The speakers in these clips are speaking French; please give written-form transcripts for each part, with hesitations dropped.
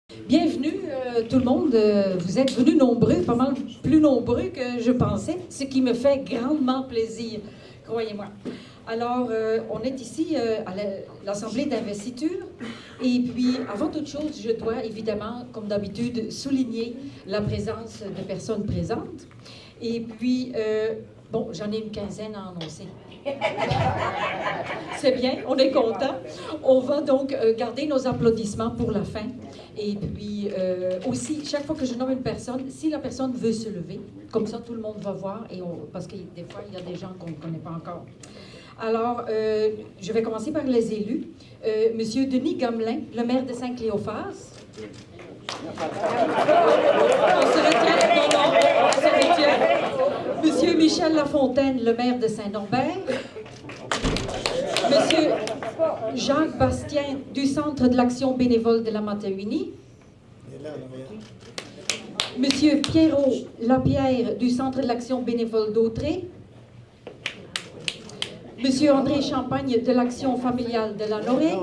Bienvenue tout le monde. Vous êtes venus nombreux, pas mal plus nombreux que je pensais, ce qui me fait grandement plaisir, croyez-moi. Alors, on est ici à l'Assemblée d'investiture. Et puis, avant toute chose, je dois évidemment, comme d'habitude, souligner la présence de personnes présentes. Et puis, bon, j'en ai une quinzaine à annoncer. C'est bien, on est content. On va donc garder nos applaudissements pour la fin. Et puis aussi, chaque fois que je nomme une personne, si la personne veut se lever, comme ça tout le monde va voir, parce que des fois, il y a des gens qu'on ne connaît pas encore. Alors, je vais commencer par les élus. Monsieur Denis Gamelin, le maire de Saint-Cléophas. On se retient, non, on se retient. Monsieur Michel Lafontaine, le maire de Saint-Norbert. Monsieur Jacques Bastien, du Centre de l'Action bénévole de la Matawini. Monsieur Pierrot Lapierre, du Centre de l'Action bénévole d'Autrey. Monsieur André Champagne, de l'Action familiale de la Lorraine.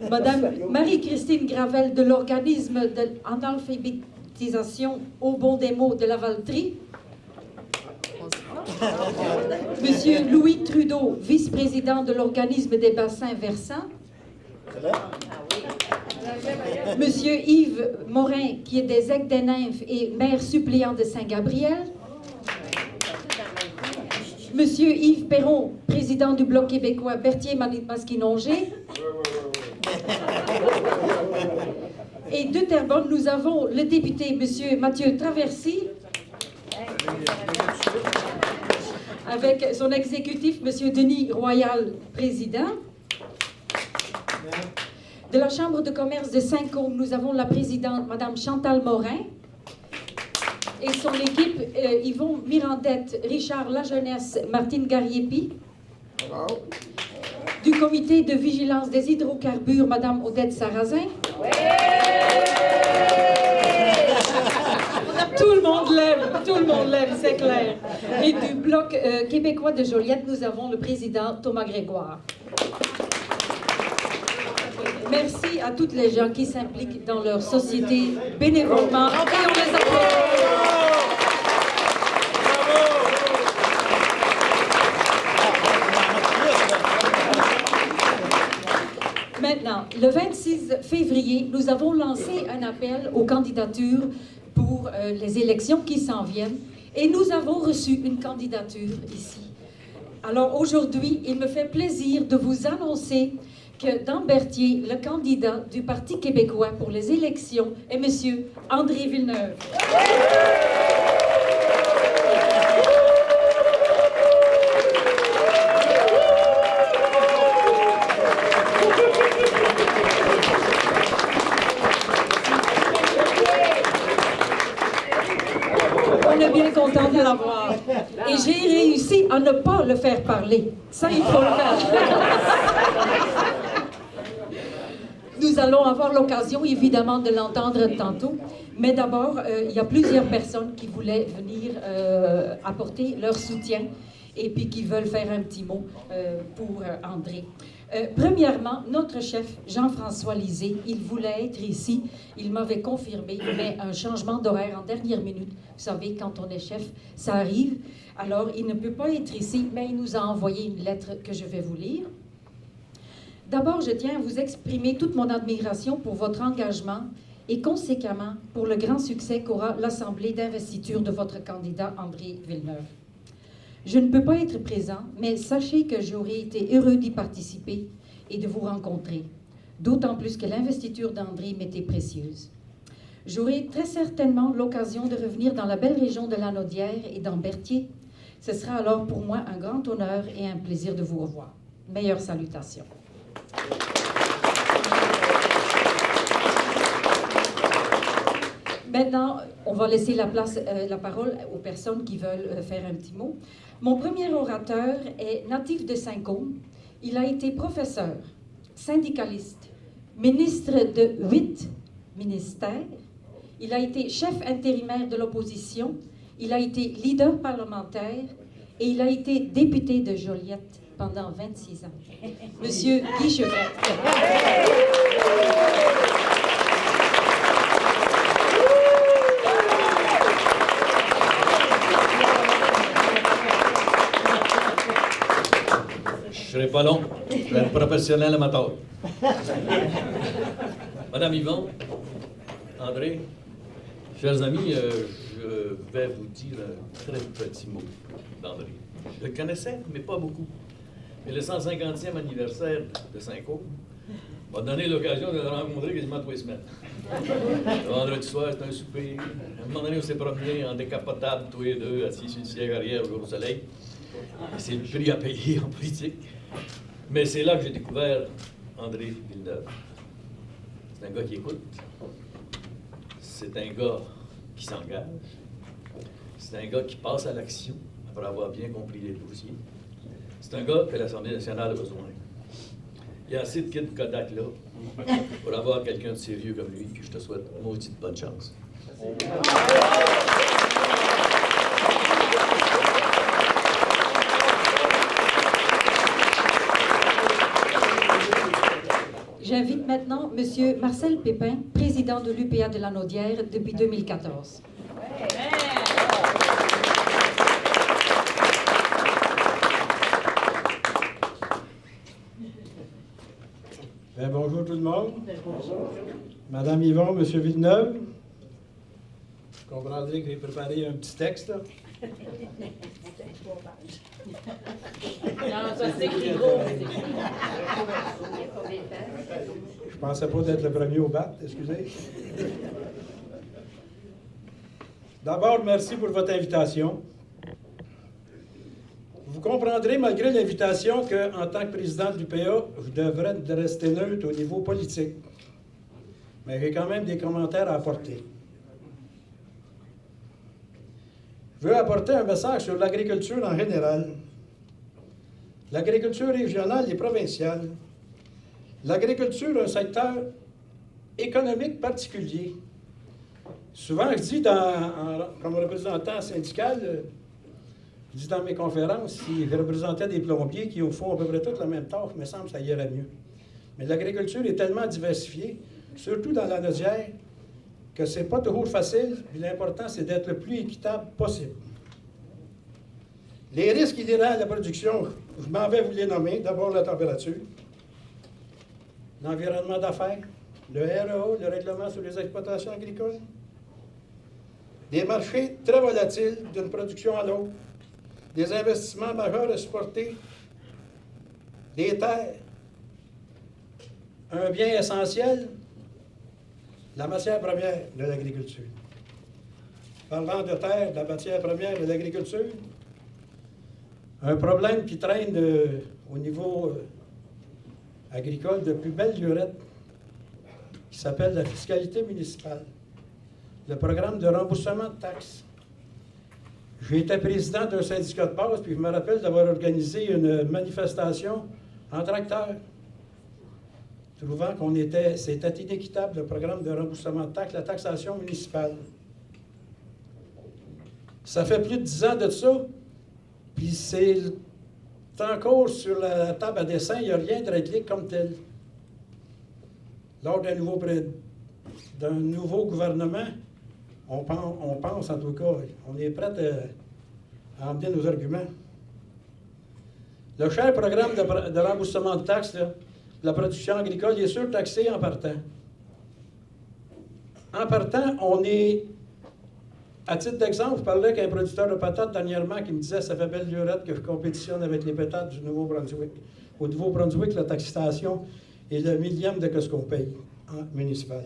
Madame Marie-Christine Gravel, de l'organisme d'analphabétisation au bon des mots de la Valtrie. Monsieur Louis Trudeau, vice-président de l'organisme des bassins versants. Monsieur Yves Morin, qui est des Aigues des Nymphes et maire suppléant de Saint-Gabriel. Monsieur Yves Perron, président du Bloc québécois Berthier-Masquinongé. Et de Terrebonne, nous avons le député, monsieur Mathieu Traversy, avec son exécutif, monsieur Denis Royal, président. De la Chambre de commerce de Saint-Côme, nous avons la présidente, madame Chantal Morin, et son équipe, Yvon Mirandette, Richard Lajeunesse, Martine Gariepi. Du comité de vigilance des hydrocarbures, madame Odette Sarrazin. Tout le monde lève, c'est clair. Et du Bloc québécois de Joliette, nous avons le président Thomas Grégoire. Merci à toutes les gens qui s'impliquent dans leur société bénévolement. Et on les applaudit. Maintenant, le 26 février, nous avons lancé un appel aux candidatures pour les élections qui s'en viennent et nous avons reçu une candidature ici. Alors aujourd'hui, il me fait plaisir de vous annoncer que dans Berthier, le candidat du Parti québécois pour les élections est M. André Villeneuve. On est bien content de l'avoir. Et j'ai réussi à ne pas le faire parler. Ça, il faut le faire. Nous allons avoir l'occasion, évidemment, de l'entendre tantôt. Mais d'abord, il y a plusieurs personnes qui voulaient venir apporter leur soutien et puis qui veulent faire un petit mot pour André. Premièrement, notre chef, Jean-François Lisée, il voulait être ici. Il m'avait confirmé, mais un changement d'horaire en dernière minute. Vous savez, quand on est chef, ça arrive. Alors, il ne peut pas être ici, mais il nous a envoyé une lettre que je vais vous lire. D'abord, je tiens à vous exprimer toute mon admiration pour votre engagement et conséquemment pour le grand succès qu'aura l'Assemblée d'investiture de votre candidat André Villeneuve. Je ne peux pas être présent, mais sachez que j'aurais été heureux d'y participer et de vous rencontrer, d'autant plus que l'investiture d'André m'était précieuse. J'aurai très certainement l'occasion de revenir dans la belle région de la Naudière et dans Berthier. Ce sera alors pour moi un grand honneur et un plaisir de vous revoir. Meilleures salutations. Maintenant, on va laisser la parole aux personnes qui veulent faire un petit mot. Mon premier orateur est natif de Saint-Côme. Il a été professeur, syndicaliste, ministre de 8 ministères. Il a été chef intérimaire de l'opposition. Il a été leader parlementaire et il a été député de Joliette pendant 26 ans. Monsieur Guy Chevrette. serai pas long. Je vais être professionnel amateur. Madame Yvon, André, chers amis, je vais vous dire un très petit mot d'André. Je le connaissais, mais pas beaucoup. Mais le 150e anniversaire de Saint-Côme m'a donné l'occasion de le rencontrer quasiment tous les semaines. Le vendredi soir, c'était un souper. À un moment donné, on s'est promenés en décapotable, tous les deux, assis sur le siège arrière au soleil. C'est le prix à payer en politique. Mais c'est là que j'ai découvert André Villeneuve. C'est un gars qui écoute. C'est un gars qui s'engage. C'est un gars qui passe à l'action après avoir bien compris les dossiers. C'est un gars que l'Assemblée nationale a besoin. Il y a assez de kids Kodak là pour avoir quelqu'un de sérieux comme lui, puis je te souhaite maudite bonne chance. J'invite maintenant M. Marcel Pépin, président de l'UPA de la Naudière depuis 2014. Bien, bonjour tout le monde. Bonjour. Madame Yvon, M. Villeneuve. Vous comprendrez que j'ai préparé un petit texte, là. Non, ça c'est écrit gros. Je pensais pas d'être le premier au bat, excusez. D'abord, merci pour votre invitation. Vous comprendrez, malgré l'invitation, qu'en tant que président de l'UPA, je devrais rester neutre au niveau politique. Mais j'ai quand même des commentaires à apporter. Je veux apporter un message sur l'agriculture en général. L'agriculture régionale et provinciale. L'agriculture est un secteur économique particulier. Souvent, je dis, comme représentant syndical, je dis dans mes conférences, si je représentais des plombiers qui font à peu près toutes la même tâche, il me semble que ça irait mieux. Mais l'agriculture est tellement diversifiée, surtout dans la Naudière, que c'est pas toujours facile, puis l'important, c'est d'être le plus équitable possible. Les risques inhérents à la production, je m'en vais vous les nommer. D'abord, la température, l'environnement d'affaires, le REA, le règlement sur les exploitations agricoles, des marchés très volatiles d'une production à l'autre, des investissements majeurs à supporter, des terres, un bien essentiel, la matière première de l'agriculture. Parlant de terre, de la matière première de l'agriculture, un problème qui traîne au niveau agricole depuis belle lurette, qui s'appelle la fiscalité municipale, le programme de remboursement de taxes. J'étais président d'un syndicat de base, puis je me rappelle d'avoir organisé une manifestation en tracteur, trouvant c'était inéquitable, le programme de remboursement de taxes, la taxation municipale. Ça fait plus de 10 ans de ça, puis c'est encore sur la table à dessin, il n'y a rien de réglé comme tel. Lors d'un nouveau gouvernement, on pense en tout cas, on est prêt à emmener nos arguments. Le cher programme de remboursement de taxes, là, la production agricole, il est surtaxé en partant. En partant, on est, à titre d'exemple, je parlais avec un producteur de patates dernièrement qui me disait « ça fait belle lurette que je compétitionne avec les patates du Nouveau-Brunswick. » Au Nouveau-Brunswick, la taxation est le millième de ce qu'on paye en municipal.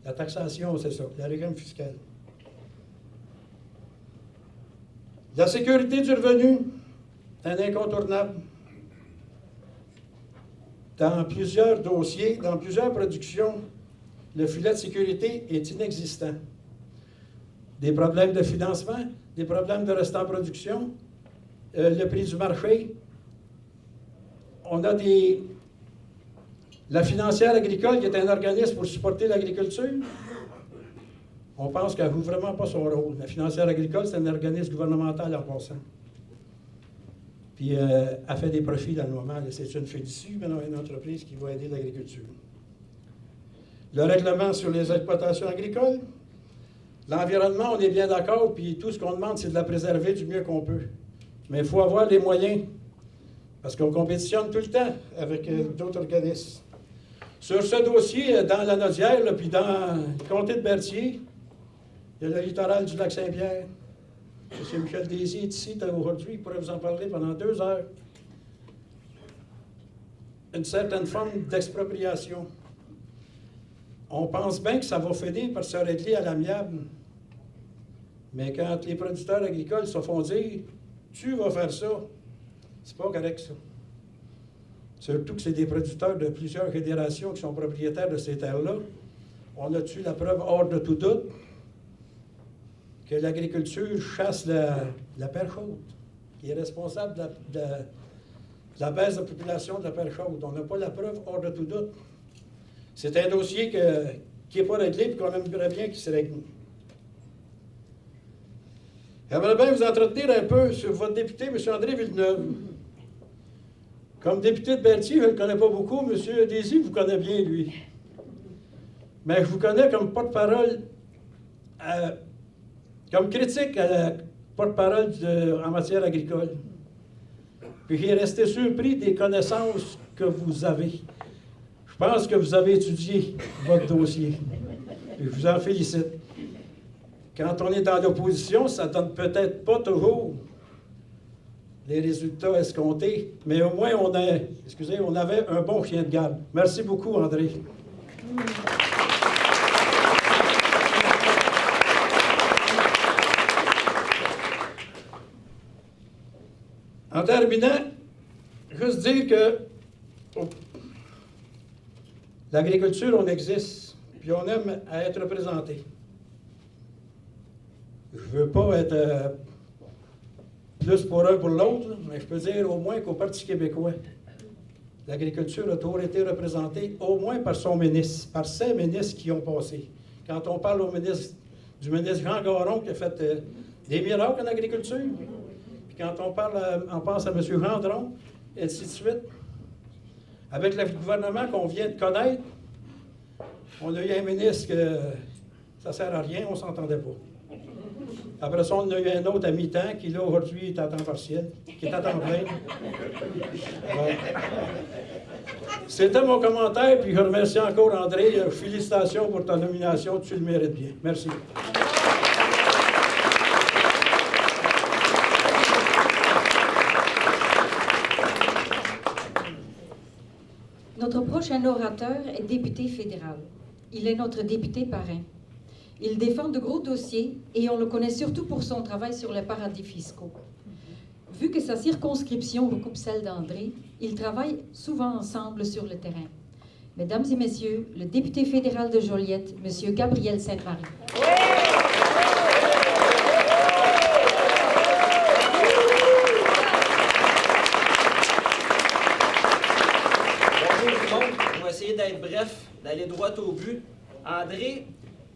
La taxation, c'est ça, le régime fiscal. La sécurité du revenu, c'est un incontournable. Dans plusieurs dossiers, dans plusieurs productions, le filet de sécurité est inexistant. Des problèmes de financement, des problèmes de restant en production, le prix du marché. On a la financière agricole qui est un organisme pour supporter l'agriculture. On pense qu'elle ne joue vraiment pas son rôle. La financière agricole, c'est un organisme gouvernemental en passant. Puis elle fait des profits dans le moment. C'est une fiducie, mais non, une entreprise qui va aider l'agriculture. Le règlement sur les exploitations agricoles. L'environnement, on est bien d'accord, puis tout ce qu'on demande, c'est de la préserver du mieux qu'on peut. Mais il faut avoir les moyens. parce qu'on compétitionne tout le temps avec d'autres organismes. Sur ce dossier, dans la Nodière, là, puis dans le comté de Berthier, il y a le littoral du lac Saint-Pierre. M. Michel Désy est ici aujourd'hui, il pourrait vous en parler pendant 2 heures. Une certaine forme d'expropriation. On pense bien que ça va finir par se régler à l'amiable. Mais quand les producteurs agricoles se font dire « tu vas faire ça », c'est pas correct, ça. Surtout que c'est des producteurs de plusieurs fédérations qui sont propriétaires de ces terres-là. On a-tu la preuve hors de tout doute que l'agriculture chasse la perche haute, qui est responsable de la baisse de population de la perche haute. On n'a pas la preuve hors de tout doute. C'est un dossier qui n'est pas réglé et qu'on aimerait bien qu'il se règle. J'aimerais bien vous entretenir un peu sur votre député, M. André Villeneuve. Comme député de Berthier, je ne le connais pas beaucoup. M. Désy vous connaît bien, lui. Mais je vous connais comme porte-parole, comme critique à la porte-parole en matière agricole. Puis j'ai resté surpris des connaissances que vous avez. Je pense que vous avez étudié votre dossier. Et je vous en félicite. Quand on est dans l'opposition, ça ne donne peut-être pas toujours les résultats escomptés, mais au moins on avait un bon chien de garde. Merci beaucoup, André. En terminant, juste dire que l'agriculture, on existe, puis on aime à être représenté. Je ne veux pas être plus pour un pour l'autre, mais je peux dire au moins qu'au Parti québécois, l'agriculture a toujours été représentée, au moins par son ministre, par ses ministres qui ont passé. Quand on parle du ministre Jean Garon qui a fait des miracles en agriculture, puis quand on pense à M. Gendron, et ainsi de suite, avec le gouvernement qu'on vient de connaître, on a eu un ministre que ça ne sert à rien, on ne s'entendait pas. Après ça, on a eu un autre à mi-temps qui, là, aujourd'hui, est à temps partiel, qui est à temps plein. Ouais. C'était mon commentaire, puis je remercie encore André. Félicitations pour ta nomination, tu le mérites bien. Merci. Notre prochain orateur est député fédéral. Il est notre député parrain. Il défend de gros dossiers et on le connaît surtout pour son travail sur les paradis fiscaux. Vu que sa circonscription recoupe celle d'André, ils travaillent souvent ensemble sur le terrain. Mesdames et messieurs, le député fédéral de Joliette, M. Gabriel Sainte-Marie. Bonjour tout le monde. On va essayer d'être bref, d'aller droit au but. André,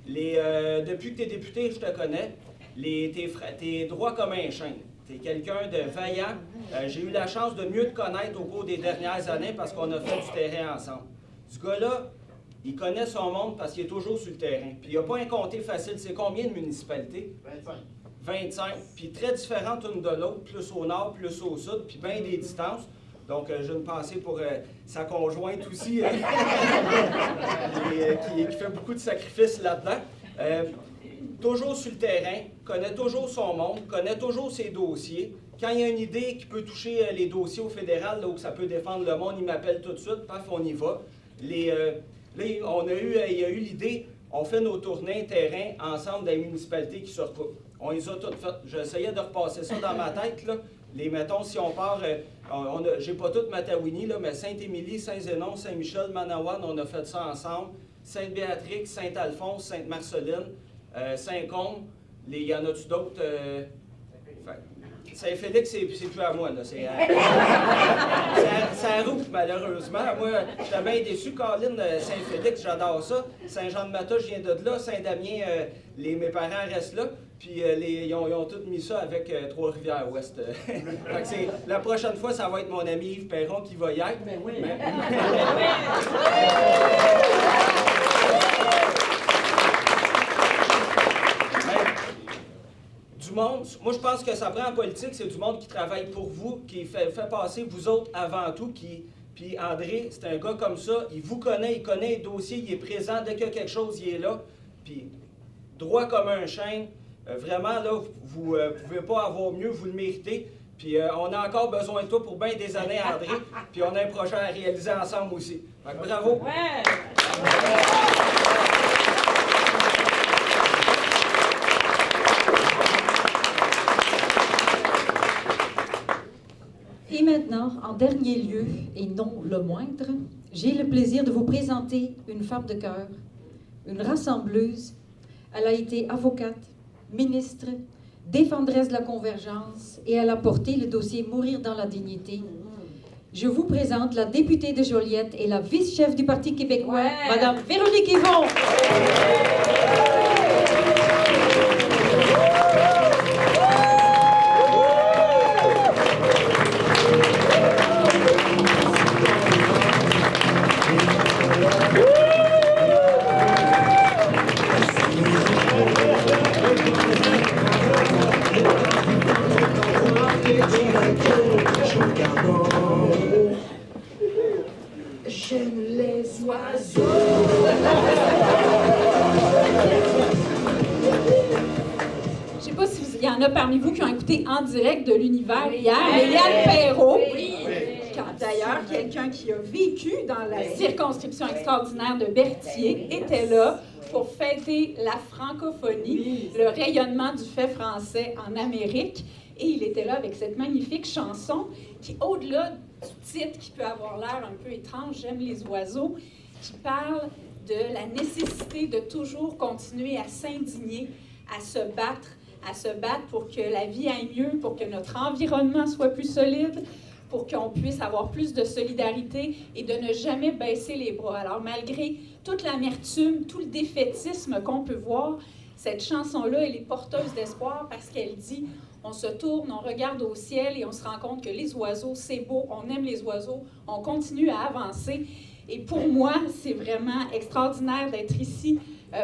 depuis que tu es député, je te connais, t'es droit comme un chêne. Tu es quelqu'un de vaillant. J'ai eu la chance de mieux te connaître au cours des dernières années parce qu'on a fait du terrain ensemble. Ce gars-là, il connaît son monde parce qu'il est toujours sur le terrain. Puis il n'y a pas un comté facile. C'est combien de municipalités? 25. 25. Puis très différentes l'une de l'autre, plus au nord, plus au sud, puis bien des distances. Donc, j'ai une pensée pour sa conjointe aussi, qui fait beaucoup de sacrifices là-dedans. Toujours sur le terrain, connaît toujours son monde, connaît toujours ses dossiers. Quand il y a une idée qui peut toucher les dossiers au fédéral, là où ça peut défendre le monde, il m'appelle tout de suite, paf, on y va. Là, il y a eu l'idée, on fait nos tournées terrain ensemble des municipalités qui se recoupent. On les a toutes faites. J'essayais de repasser ça dans ma tête, là. Mettons, si on part, j'ai pas toute Matawini, là, mais Sainte-Émilie, Saint-Zénon, Saint-Michel, Manawan, on a fait ça ensemble. Sainte-Béatrix, Sainte-Alphonse, Sainte-Marceline, Saint-Côme, il y en a-tu d'autres? Saint-Félix, c'est plus à moi, là. C'est à route, malheureusement. Moi, j'étais bien déçu. Caroline, Saint-Félix, j'adore ça. Saint-Jean-de-Mata, je viens de là. Saint-Damien, mes parents restent là. Puis ils ont tous mis ça avec Trois-Rivières-Ouest. La prochaine fois, ça va être mon ami Yves Perron qui va y être. Mais oui. Du monde, Moi, je pense que ça prend en politique, c'est du monde qui travaille pour vous, qui fait passer vous autres avant tout, Puis André, c'est un gars comme ça, il vous connaît, il connaît les dossiers, il est présent, dès qu'il y a quelque chose, il est là. Puis droit comme un chêne, vraiment, là, vous ne pouvez pas avoir mieux, vous le méritez. Puis on a encore besoin de toi pour bien des années, André. Puis on a un projet à réaliser ensemble aussi. Fait que bravo! Ouais. Et maintenant, en dernier lieu, et non le moindre, j'ai le plaisir de vous présenter une femme de cœur, une rassembleuse. Elle a été avocate, ministre, défendresse de la convergence et elle a porté le dossier Mourir dans la dignité. Je vous présente la députée de Joliette et la vice-chef du Parti québécois, Madame Véronique Yvon. J'aime les oiseaux. Je sais pas s'il y en a parmi vous qui ont écouté En direct de l'univers hier, Yann Perrault, d'ailleurs, quelqu'un qui a vécu dans la circonscription extraordinaire de Berthier, était là pour fêter la francophonie, le rayonnement du fait français en Amérique. Et il était là avec cette magnifique chanson qui, au-delà du titre qui peut avoir l'air un peu étrange, J'aime les oiseaux, qui parle de la nécessité de toujours continuer à s'indigner, à se battre pour que la vie aille mieux, pour que notre environnement soit plus solide, pour qu'on puisse avoir plus de solidarité et de ne jamais baisser les bras. Alors, malgré toute l'amertume, tout le défaitisme qu'on peut voir, cette chanson-là, elle est porteuse d'espoir parce qu'elle dit « On se tourne, on regarde au ciel et on se rend compte que les oiseaux, c'est beau, on aime les oiseaux, on continue à avancer. » Et pour moi, c'est vraiment extraordinaire d'être ici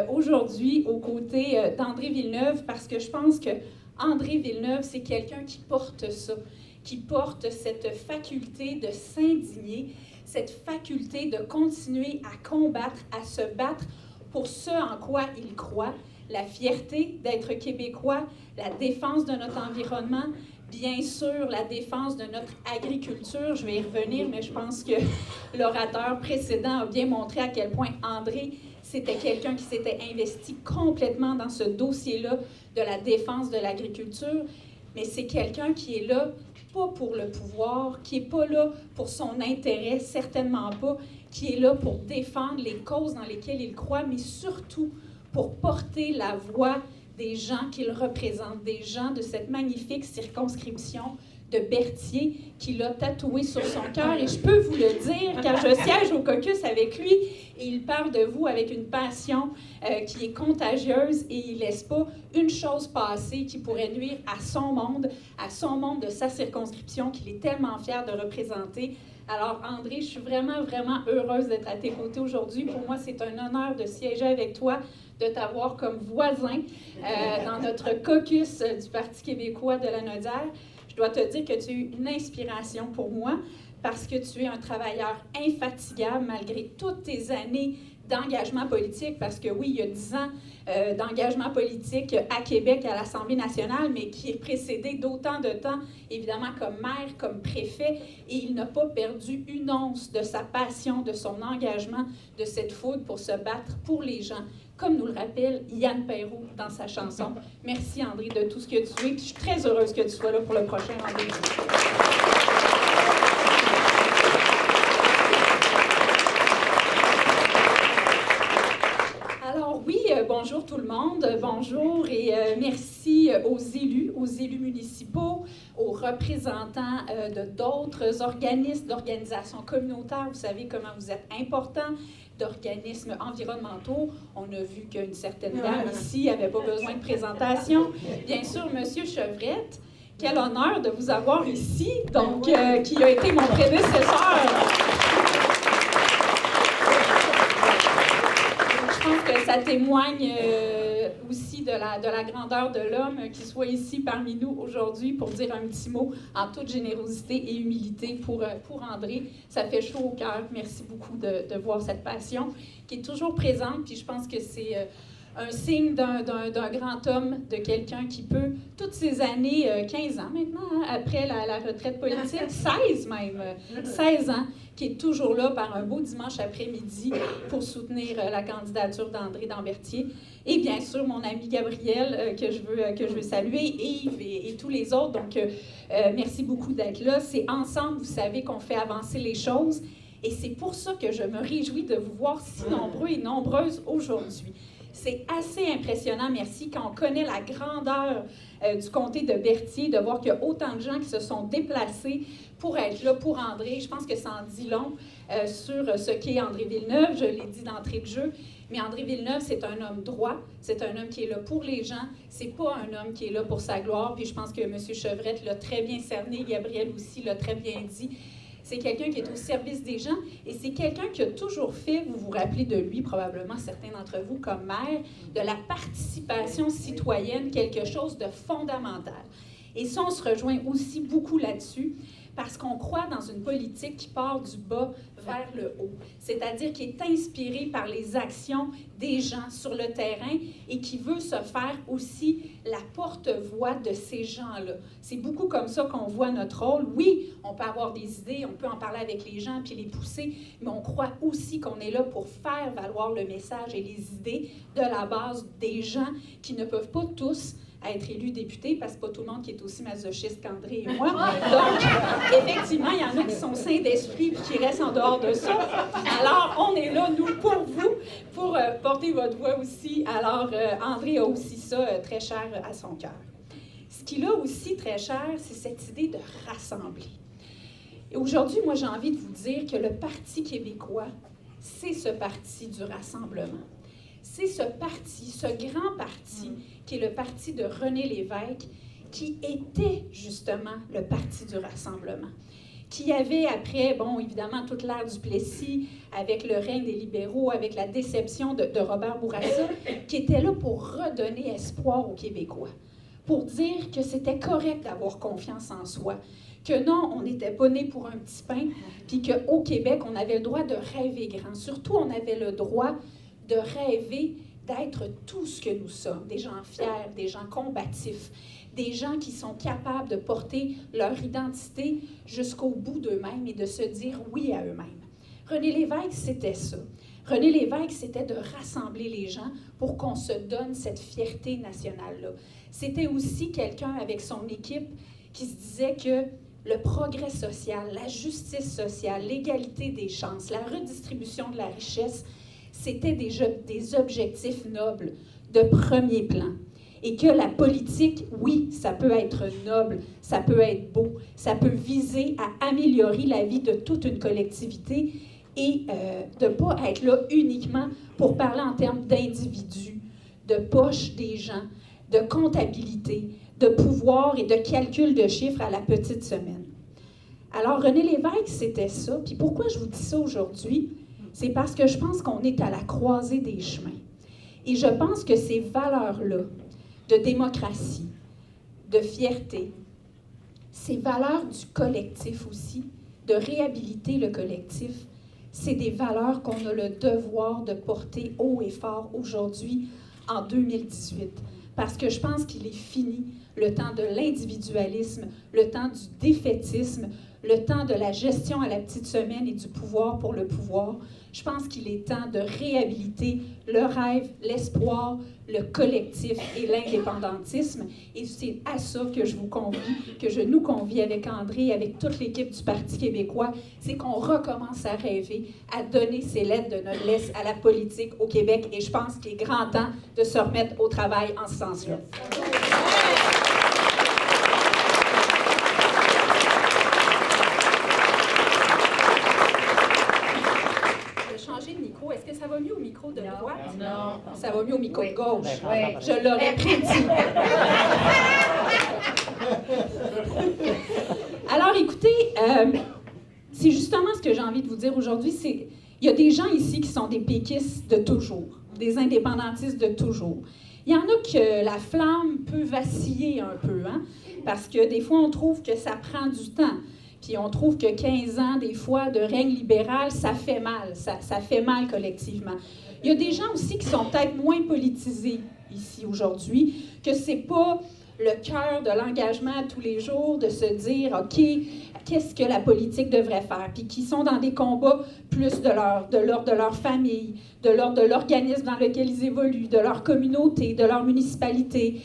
aujourd'hui aux côtés d'André Villeneuve parce que je pense que André Villeneuve, c'est quelqu'un qui porte ça, qui porte cette faculté de s'indigner, cette faculté de continuer à combattre, à se battre pour ce en quoi il croit, la fierté d'être québécois, la défense de notre environnement, bien sûr la défense de notre agriculture. Je vais y revenir, mais je pense que l'orateur précédent a bien montré à quel point André, c'était quelqu'un qui s'était investi complètement dans ce dossier-là de la défense de l'agriculture, mais c'est quelqu'un qui est là pas pour le pouvoir, qui n'est pas là pour son intérêt, certainement pas, qui est là pour défendre les causes dans lesquelles il croit, mais surtout pour porter la voix des gens qu'il représente, des gens de cette magnifique circonscription de Berthier qu'il a tatoué sur son cœur. Et je peux vous le dire, car je siège au caucus avec lui, et il parle de vous avec une passion qui est contagieuse et il ne laisse pas une chose passer qui pourrait nuire à son monde de sa circonscription qu'il est tellement fier de représenter. Alors, André, je suis vraiment, vraiment heureuse d'être à tes côtés aujourd'hui. Pour moi, c'est un honneur de siéger avec toi, de t'avoir comme voisin dans notre caucus du Parti québécois de la Nodière. Je dois te dire que tu es une inspiration pour moi parce que tu es un travailleur infatigable malgré toutes tes années d'engagement politique, parce que oui, il y a 10 ans d'engagement politique à Québec, à l'Assemblée nationale, mais qui est précédé d'autant de temps, évidemment, comme maire, comme préfet, et il n'a pas perdu une once de sa passion, de son engagement, de cette foudre pour se battre pour les gens, comme nous le rappelle Yann Perrault dans sa chanson. Merci, André, de tout ce que tu es, puis je suis très heureuse que tu sois là pour le prochain rendez-vous. Bonjour tout le monde, bonjour et merci aux élus municipaux, aux représentants de d'autres organismes, d'organisations communautaires. Vous savez comment vous êtes importants, d'organismes environnementaux. On a vu qu'une certaine dame ici n'avait pas besoin de présentation. Bien sûr, M. Chevrette, quel honneur de vous avoir ici, donc qui a été mon prédécesseur. Je pense que ça témoigne aussi de la grandeur de l'homme qui soit ici parmi nous aujourd'hui pour dire un petit mot en toute générosité et humilité pour André. Ça fait chaud au cœur. Merci beaucoup de voir cette passion qui est toujours présente. Puis je pense que c'est un signe d'un grand homme, de quelqu'un qui peut, toutes ces années, 15 ans maintenant, hein, après la retraite politique, 16 même, 16 ans, qui est toujours là par un beau dimanche après-midi pour soutenir la candidature d'André Dambertier. Et bien sûr, mon ami Gabriel, que je veux saluer, Yves et tous les autres. Donc, merci beaucoup d'être là. C'est ensemble, vous savez, qu'on fait avancer les choses. Et c'est pour ça que je me réjouis de vous voir si nombreux et nombreuses aujourd'hui. C'est assez impressionnant, merci, quand on connaît la grandeur du comté de Berthier, de voir qu'il y a autant de gens qui se sont déplacés pour être là pour André. Je pense que ça en dit long sur ce qu'est André Villeneuve. Je l'ai dit d'entrée de jeu, mais André Villeneuve, c'est un homme droit, c'est un homme qui est là pour les gens, c'est pas un homme qui est là pour sa gloire. Puis je pense que M. Chevrette l'a très bien cerné, Gabriel aussi l'a très bien dit. C'est quelqu'un qui est au service des gens et c'est quelqu'un qui a toujours fait, vous vous rappelez de lui, probablement certains d'entre vous, comme maire, de la participation citoyenne, quelque chose de fondamental. Et ça, on se rejoint aussi beaucoup là-dessus parce qu'on croit dans une politique qui part du bas vers le haut, c'est-à-dire qui est inspirée par les actions des gens sur le terrain et qui veut se faire aussi la porte-voix de ces gens-là. C'est beaucoup comme ça qu'on voit notre rôle. Oui, on peut avoir des idées, on peut en parler avec les gens puis les pousser, mais on croit aussi qu'on est là pour faire valoir le message et les idées de la base des gens qui ne peuvent pas tous être élus députés, parce que pas tout le monde qui est aussi masochiste qu'André et moi. Donc, effectivement, il y en a qui sont sains d'esprit et qui restent en dehors de ça. Alors, on est là, nous, pour vous, pour porter votre voix aussi. Alors, André a aussi ça très cher à son cœur. Ce qu'il a aussi très cher, c'est cette idée de rassembler. Et aujourd'hui, moi, j'ai envie de vous dire que le Parti québécois, c'est ce parti du rassemblement. C'est ce parti, ce grand parti, qui est le parti de René Lévesque, qui était justement le parti du rassemblement. Qui avait, après, bon, évidemment, toute l'ère du Plessis, avec le règne des libéraux, avec la déception de Robert Bourassa, qui était là pour redonner espoir aux Québécois, pour dire que c'était correct d'avoir confiance en soi, que non, on n'était pas né pour un petit pain, puis qu'au Québec, on avait le droit de rêver grand. Surtout, on avait le droit de rêver d'être tout ce que nous sommes, des gens fiers, des gens combatifs, des gens qui sont capables de porter leur identité jusqu'au bout d'eux-mêmes et de se dire oui à eux-mêmes. René Lévesque, c'était ça. René Lévesque, c'était de rassembler les gens pour qu'on se donne cette fierté nationale-là. C'était aussi quelqu'un avec son équipe qui se disait que le progrès social, la justice sociale, l'égalité des chances, la redistribution de la richesse, c'était des objectifs nobles de premier plan. Et que la politique, oui, ça peut être noble, ça peut être beau, ça peut viser à améliorer la vie de toute une collectivité et de ne pas être là uniquement pour parler en termes d'individus, de poche des gens, de comptabilité, de pouvoir et de calcul de chiffres à la petite semaine. Alors, René Lévesque, c'était ça. Puis pourquoi je vous dis ça aujourd'hui? C'est parce que je pense qu'on est à la croisée des chemins. Et je pense que ces valeurs-là, de démocratie, de fierté, ces valeurs du collectif aussi, de réhabiliter le collectif, c'est des valeurs qu'on a le devoir de porter haut et fort aujourd'hui, en 2018. Parce que je pense qu'il est fini le temps de l'individualisme, le temps du défaitisme, le temps de la gestion à la petite semaine et du pouvoir pour le pouvoir. Je pense qu'il est temps de réhabiliter le rêve, l'espoir, le collectif et l'indépendantisme. Et c'est à ça que je vous convie, que je nous convie avec André et avec toute l'équipe du Parti québécois, c'est qu'on recommence à rêver, à donner ses lettres de noblesse à la politique au Québec. Et je pense qu'il est grand temps de se remettre au travail en ce sens-là. Est-ce que ça va mieux au micro de droite? Non. Ça va mieux au micro de gauche. Oui. Je l'aurais prédit. Alors, écoutez, c'est justement ce que j'ai envie de vous dire aujourd'hui. Il y a des gens ici qui sont des péquistes de toujours, des indépendantistes de toujours, Il y en a que la flamme peut vaciller un peu, hein? Parce que des fois, on trouve que ça prend du temps. Puis on trouve que 15 ans, des fois, de règne libéral, ça fait mal. Ça fait mal collectivement. Il y a des gens aussi qui sont peut-être moins politisés ici aujourd'hui, que c'est pas le cœur de l'engagement à tous les jours de se dire, OK, qu'est-ce que la politique devrait faire? Puis qui sont dans des combats plus de l'ordre de leur famille, de l'ordre de l'organisme dans lequel ils évoluent, de leur communauté, de leur municipalité.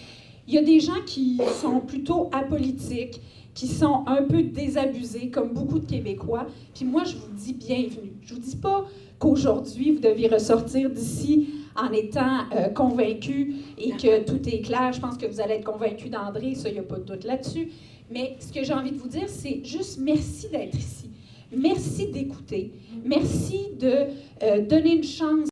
Il y a des gens qui sont plutôt apolitiques, qui sont un peu désabusés, comme beaucoup de Québécois. Puis moi, je vous dis bienvenue. Je ne vous dis pas qu'aujourd'hui, vous devez ressortir d'ici en étant convaincu et que tout est clair. Je pense que vous allez être convaincu d'André, ça, il n'y a pas de doute là-dessus. Mais ce que j'ai envie de vous dire, c'est juste merci d'être ici. Merci d'écouter. Merci de donner une chance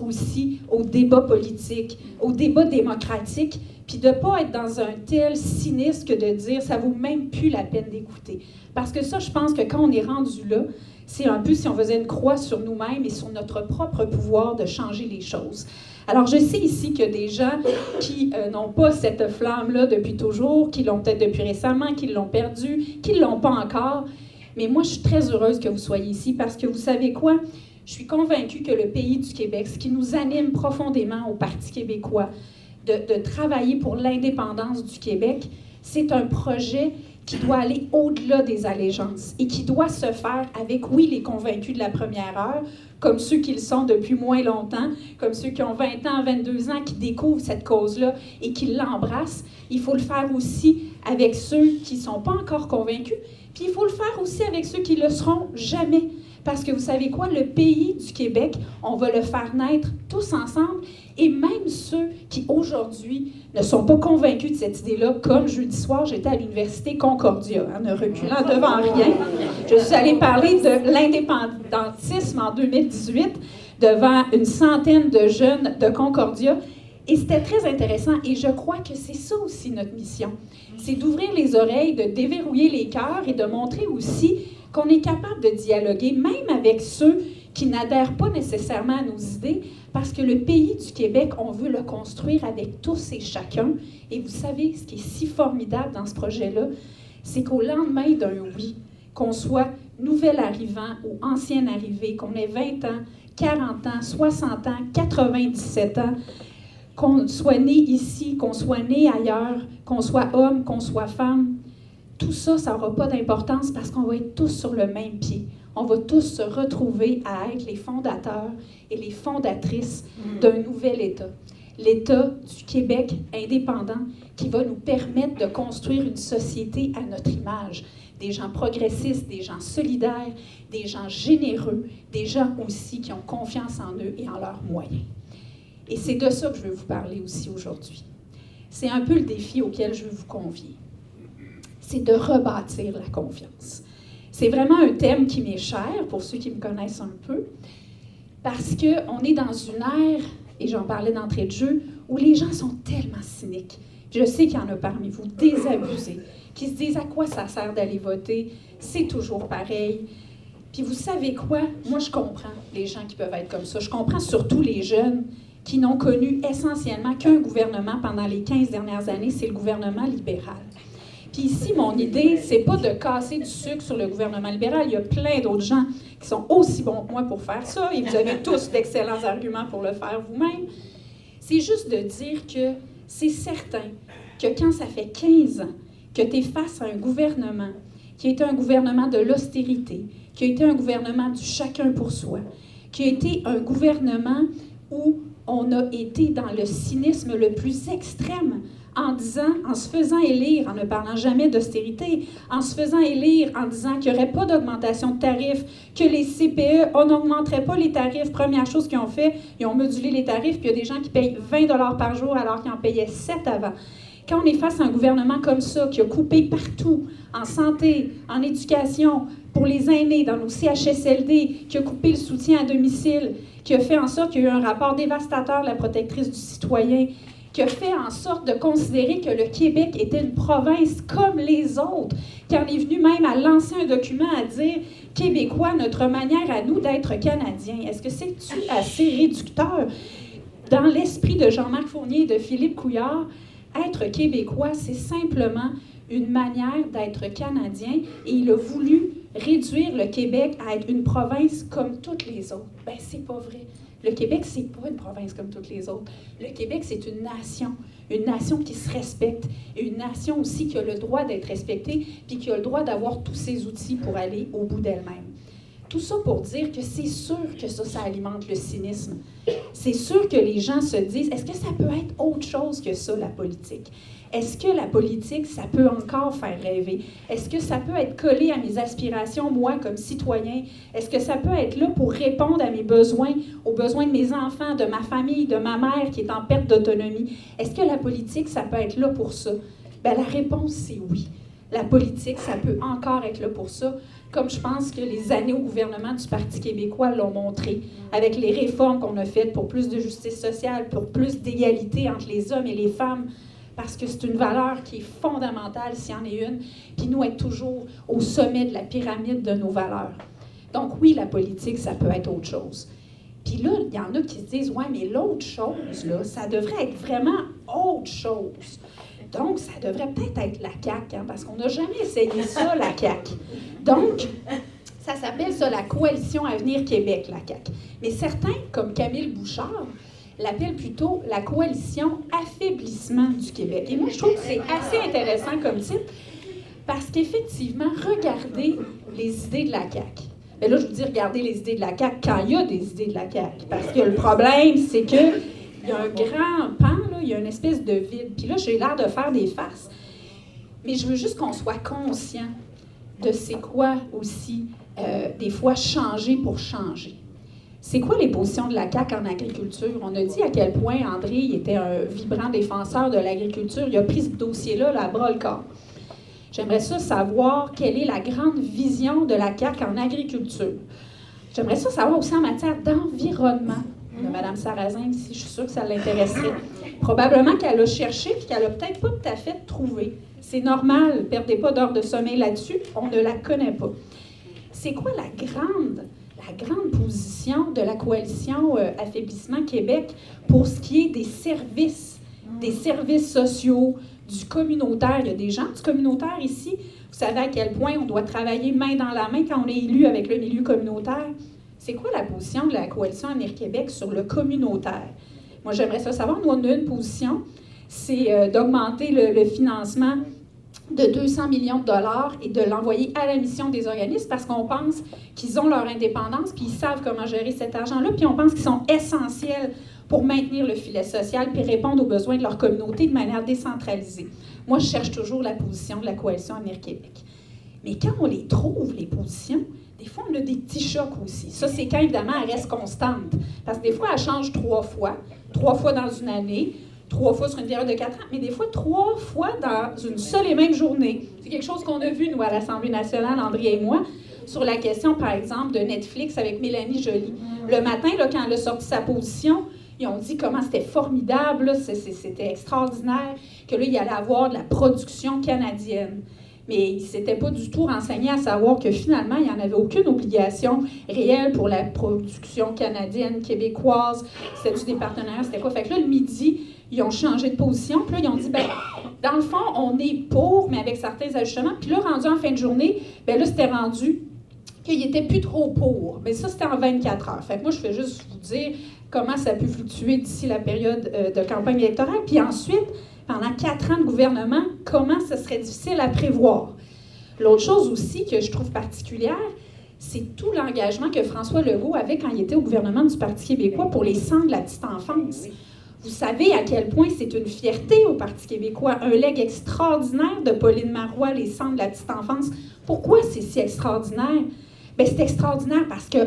aussi au débat politique, au débat démocratique, puis de ne pas être dans un tel cynisme que de dire ça vaut même plus la peine d'écouter. Parce que ça, je pense que quand on est rendu là, c'est un peu si on faisait une croix sur nous-mêmes et sur notre propre pouvoir de changer les choses. Alors, je sais ici qu'il y a des gens qui n'ont pas cette flamme-là depuis toujours, qui l'ont peut-être depuis récemment, qui l'ont perdue, qui ne l'ont pas encore. Mais moi, je suis très heureuse que vous soyez ici parce que vous savez quoi? Je suis convaincue que le pays du Québec, ce qui nous anime profondément au Parti québécois, de travailler pour l'indépendance du Québec, c'est un projet qui doit aller au-delà des allégeances et qui doit se faire avec, oui, les convaincus de la première heure, comme ceux qui le sont depuis moins longtemps, comme ceux qui ont 20 ans, 22 ans, qui découvrent cette cause-là et qui l'embrassent. Il faut le faire aussi avec ceux qui ne sont pas encore convaincus, puis il faut le faire aussi avec ceux qui ne le seront jamais. Parce que vous savez quoi? Le pays du Québec, on va le faire naître tous ensemble. Et même ceux qui, aujourd'hui, ne sont pas convaincus de cette idée-là, comme jeudi soir, j'étais à l'Université Concordia, ne reculant devant rien. Je suis allée parler de l'indépendantisme en 2018 devant une centaine de jeunes de Concordia. Et c'était très intéressant. Et je crois que c'est ça aussi notre mission. C'est d'ouvrir les oreilles, de déverrouiller les cœurs et de montrer aussi qu'on est capable de dialoguer, même avec ceux qui n'adhèrent pas nécessairement à nos idées, parce que le pays du Québec, on veut le construire avec tous et chacun. Et vous savez, ce qui est si formidable dans ce projet-là, c'est qu'au lendemain d'un oui, qu'on soit nouvel arrivant ou ancien arrivé, qu'on ait 20 ans, 40 ans, 60 ans, 97 ans, qu'on soit né ici, qu'on soit né ailleurs, qu'on soit homme, qu'on soit femme, tout ça, ça n'aura pas d'importance parce qu'on va être tous sur le même pied. On va tous se retrouver à être les fondateurs et les fondatrices d'un nouvel État. L'État du Québec indépendant qui va nous permettre de construire une société à notre image. Des gens progressistes, des gens solidaires, des gens généreux, des gens aussi qui ont confiance en eux et en leurs moyens. Et c'est de ça que je veux vous parler aussi aujourd'hui. C'est un peu le défi auquel je veux vous convier. C'est de rebâtir la confiance. C'est vraiment un thème qui m'est cher, pour ceux qui me connaissent un peu, parce qu'on est dans une ère, et j'en parlais d'entrée de jeu, où les gens sont tellement cyniques. Je sais qu'il y en a parmi vous, désabusés, qui se disent à quoi ça sert d'aller voter, c'est toujours pareil. Puis vous savez quoi? Moi, je comprends les gens qui peuvent être comme ça. Je comprends surtout les jeunes qui n'ont connu essentiellement qu'un gouvernement pendant les 15 dernières années, c'est le gouvernement libéral. Puis ici, mon idée, c'est pas de casser du sucre sur le gouvernement libéral. Il y a plein d'autres gens qui sont aussi bons que moi pour faire ça, et vous avez tous d'excellents arguments pour le faire vous-même. C'est juste de dire que c'est certain que quand ça fait 15 ans que tu es face à un gouvernement qui a été un gouvernement de l'austérité, qui a été un gouvernement du chacun pour soi, qui a été un gouvernement où on a été dans le cynisme le plus extrême, en se faisant élire, en ne parlant jamais d'austérité, en se faisant élire, en disant qu'il n'y aurait pas d'augmentation de tarifs, que les CPE, on n'augmenterait pas les tarifs. Première chose qu'ils ont fait, ils ont modulé les tarifs, puis il y a des gens qui payent 20 $ par jour alors qu'ils en payaient 7 avant. Quand on est face à un gouvernement comme ça, qui a coupé partout, en santé, en éducation, pour les aînés, dans nos CHSLD, qui a coupé le soutien à domicile, qui a fait en sorte qu'il y a eu un rapport dévastateur de la protectrice du citoyen, qui a fait en sorte de considérer que le Québec était une province comme les autres, qui en est venu même à lancer un document à dire « Québécois, notre manière à nous d'être Canadiens ». Est-ce que c'est assez réducteur? dans l'esprit de Jean-Marc Fournier et de Philippe Couillard, être québécois, c'est simplement une manière d'être canadien, et il a voulu réduire le Québec à être une province comme toutes les autres. Ben, c'est pas vrai. Le Québec, c'est pas une province comme toutes les autres. Le Québec, c'est une nation qui se respecte, et une nation aussi qui a le droit d'être respectée, puis qui a le droit d'avoir tous ses outils pour aller au bout d'elle-même. Tout ça pour dire que c'est sûr que ça alimente le cynisme. C'est sûr que les gens se disent, est-ce que ça peut être autre chose que ça, la politique? Est-ce que la politique, ça peut encore faire rêver? Est-ce que ça peut être collé à mes aspirations, moi, comme citoyen? Est-ce que ça peut être là pour répondre à mes besoins, aux besoins de mes enfants, de ma famille, de ma mère qui est en perte d'autonomie? Est-ce que la politique, ça peut être là pour ça? Bien, la réponse, c'est oui. La politique, ça peut encore être là pour ça, comme je pense que les années au gouvernement du Parti québécois l'ont montré, avec les réformes qu'on a faites pour plus de justice sociale, pour plus d'égalité entre les hommes et les femmes, parce que c'est une valeur qui est fondamentale, s'il y en est une, puis nous être toujours au sommet de la pyramide de nos valeurs. Donc oui, la politique, ça peut être autre chose. Puis là, il y en a qui se disent, ouais, mais l'autre chose, là, ça devrait être vraiment autre chose. Donc, ça devrait peut-être être la CAQ, hein, parce qu'on n'a jamais essayé ça, la CAQ. Donc, ça s'appelle ça la Coalition Avenir Québec, la CAQ. Mais certains, comme Camille Bouchard, l'appellent plutôt la Coalition Affaiblissement du Québec. Et moi, je trouve que c'est assez intéressant comme titre, parce qu'effectivement, regardez les idées de la CAQ. Mais là, je vous dis, regardez les idées de la CAQ quand il y a des idées de la CAQ. Parce que le problème, c'est que il y a un grand pan, là, il y a une espèce de vide. Puis là, j'ai l'air de faire des farces. Mais je veux juste qu'on soit conscient de c'est quoi aussi, des fois, changer pour changer. C'est quoi les positions de la CAQ en agriculture? On a dit à quel point André il était un vibrant défenseur de l'agriculture. Il a pris ce dossier-là à bras-le-corps. J'aimerais ça savoir quelle est la grande vision de la CAQ en agriculture. J'aimerais ça savoir aussi en matière d'environnement. De Mme Sarrazin, ici, je suis sûre que ça l'intéresserait. Probablement qu'elle a cherché et qu'elle n'a peut-être pas tout à fait trouvé. C'est normal, ne perdez pas d'heure de sommeil là-dessus, on ne la connaît pas. C'est quoi la grande position de la Coalition Affaiblissement Québec pour ce qui est des services sociaux, du communautaire? Il y a des gens du communautaire ici. Vous savez à quel point on doit travailler main dans la main quand on est élu avec le milieu communautaire. C'est quoi la position de la Coalition Avenir Québec sur le communautaire? Moi, j'aimerais ça savoir. Nous, on a une position, c'est d'augmenter le financement de 200 millions de dollars et de l'envoyer à la mission des organismes parce qu'on pense qu'ils ont leur indépendance puis ils savent comment gérer cet argent-là puis on pense qu'ils sont essentiels pour maintenir le filet social puis répondre aux besoins de leur communauté de manière décentralisée. Moi, je cherche toujours la position de la Coalition Avenir Québec. Mais quand on les trouve, les positions, des fois, on a des petits chocs aussi. Ça, c'est quand, évidemment, elle reste constante. Parce que des fois, elle change 3 fois dans une année, 3 fois sur une période de 4 ans, mais des fois, 3 fois dans une seule et même journée. C'est quelque chose qu'on a vu, nous, à l'Assemblée nationale, André et moi, sur la question, par exemple, de Netflix avec Mélanie Joly. Le matin, là, quand elle a sorti sa position, ils ont dit comment c'était formidable, là, c'était extraordinaire, que là, il allait avoir de la production canadienne. Mais il ne s'était pas du tout renseigné à savoir que finalement, il n'y en avait aucune obligation réelle pour la production canadienne, québécoise. C'était-tu des partenaires? C'était quoi? Fait que là, le midi, ils ont changé de position. Puis là, ils ont dit, bien, dans le fond, on est pour, mais avec certains ajustements. Puis là, rendu en fin de journée, bien là, c'était rendu qu'il n'était plus trop pour. Mais ça, c'était en 24 heures. Fait que moi, je fais juste vous dire comment ça a pu fluctuer d'ici la période de campagne électorale. Puis ensuite, pendant 4 ans de gouvernement, comment ce serait difficile à prévoir. L'autre chose aussi que je trouve particulière, c'est tout l'engagement que François Legault avait quand il était au gouvernement du Parti québécois pour les centres de la petite enfance. Vous savez à quel point c'est une fierté au Parti québécois, un legs extraordinaire de Pauline Marois, les centres de la petite enfance. Pourquoi c'est si extraordinaire? Bien, c'est extraordinaire parce que,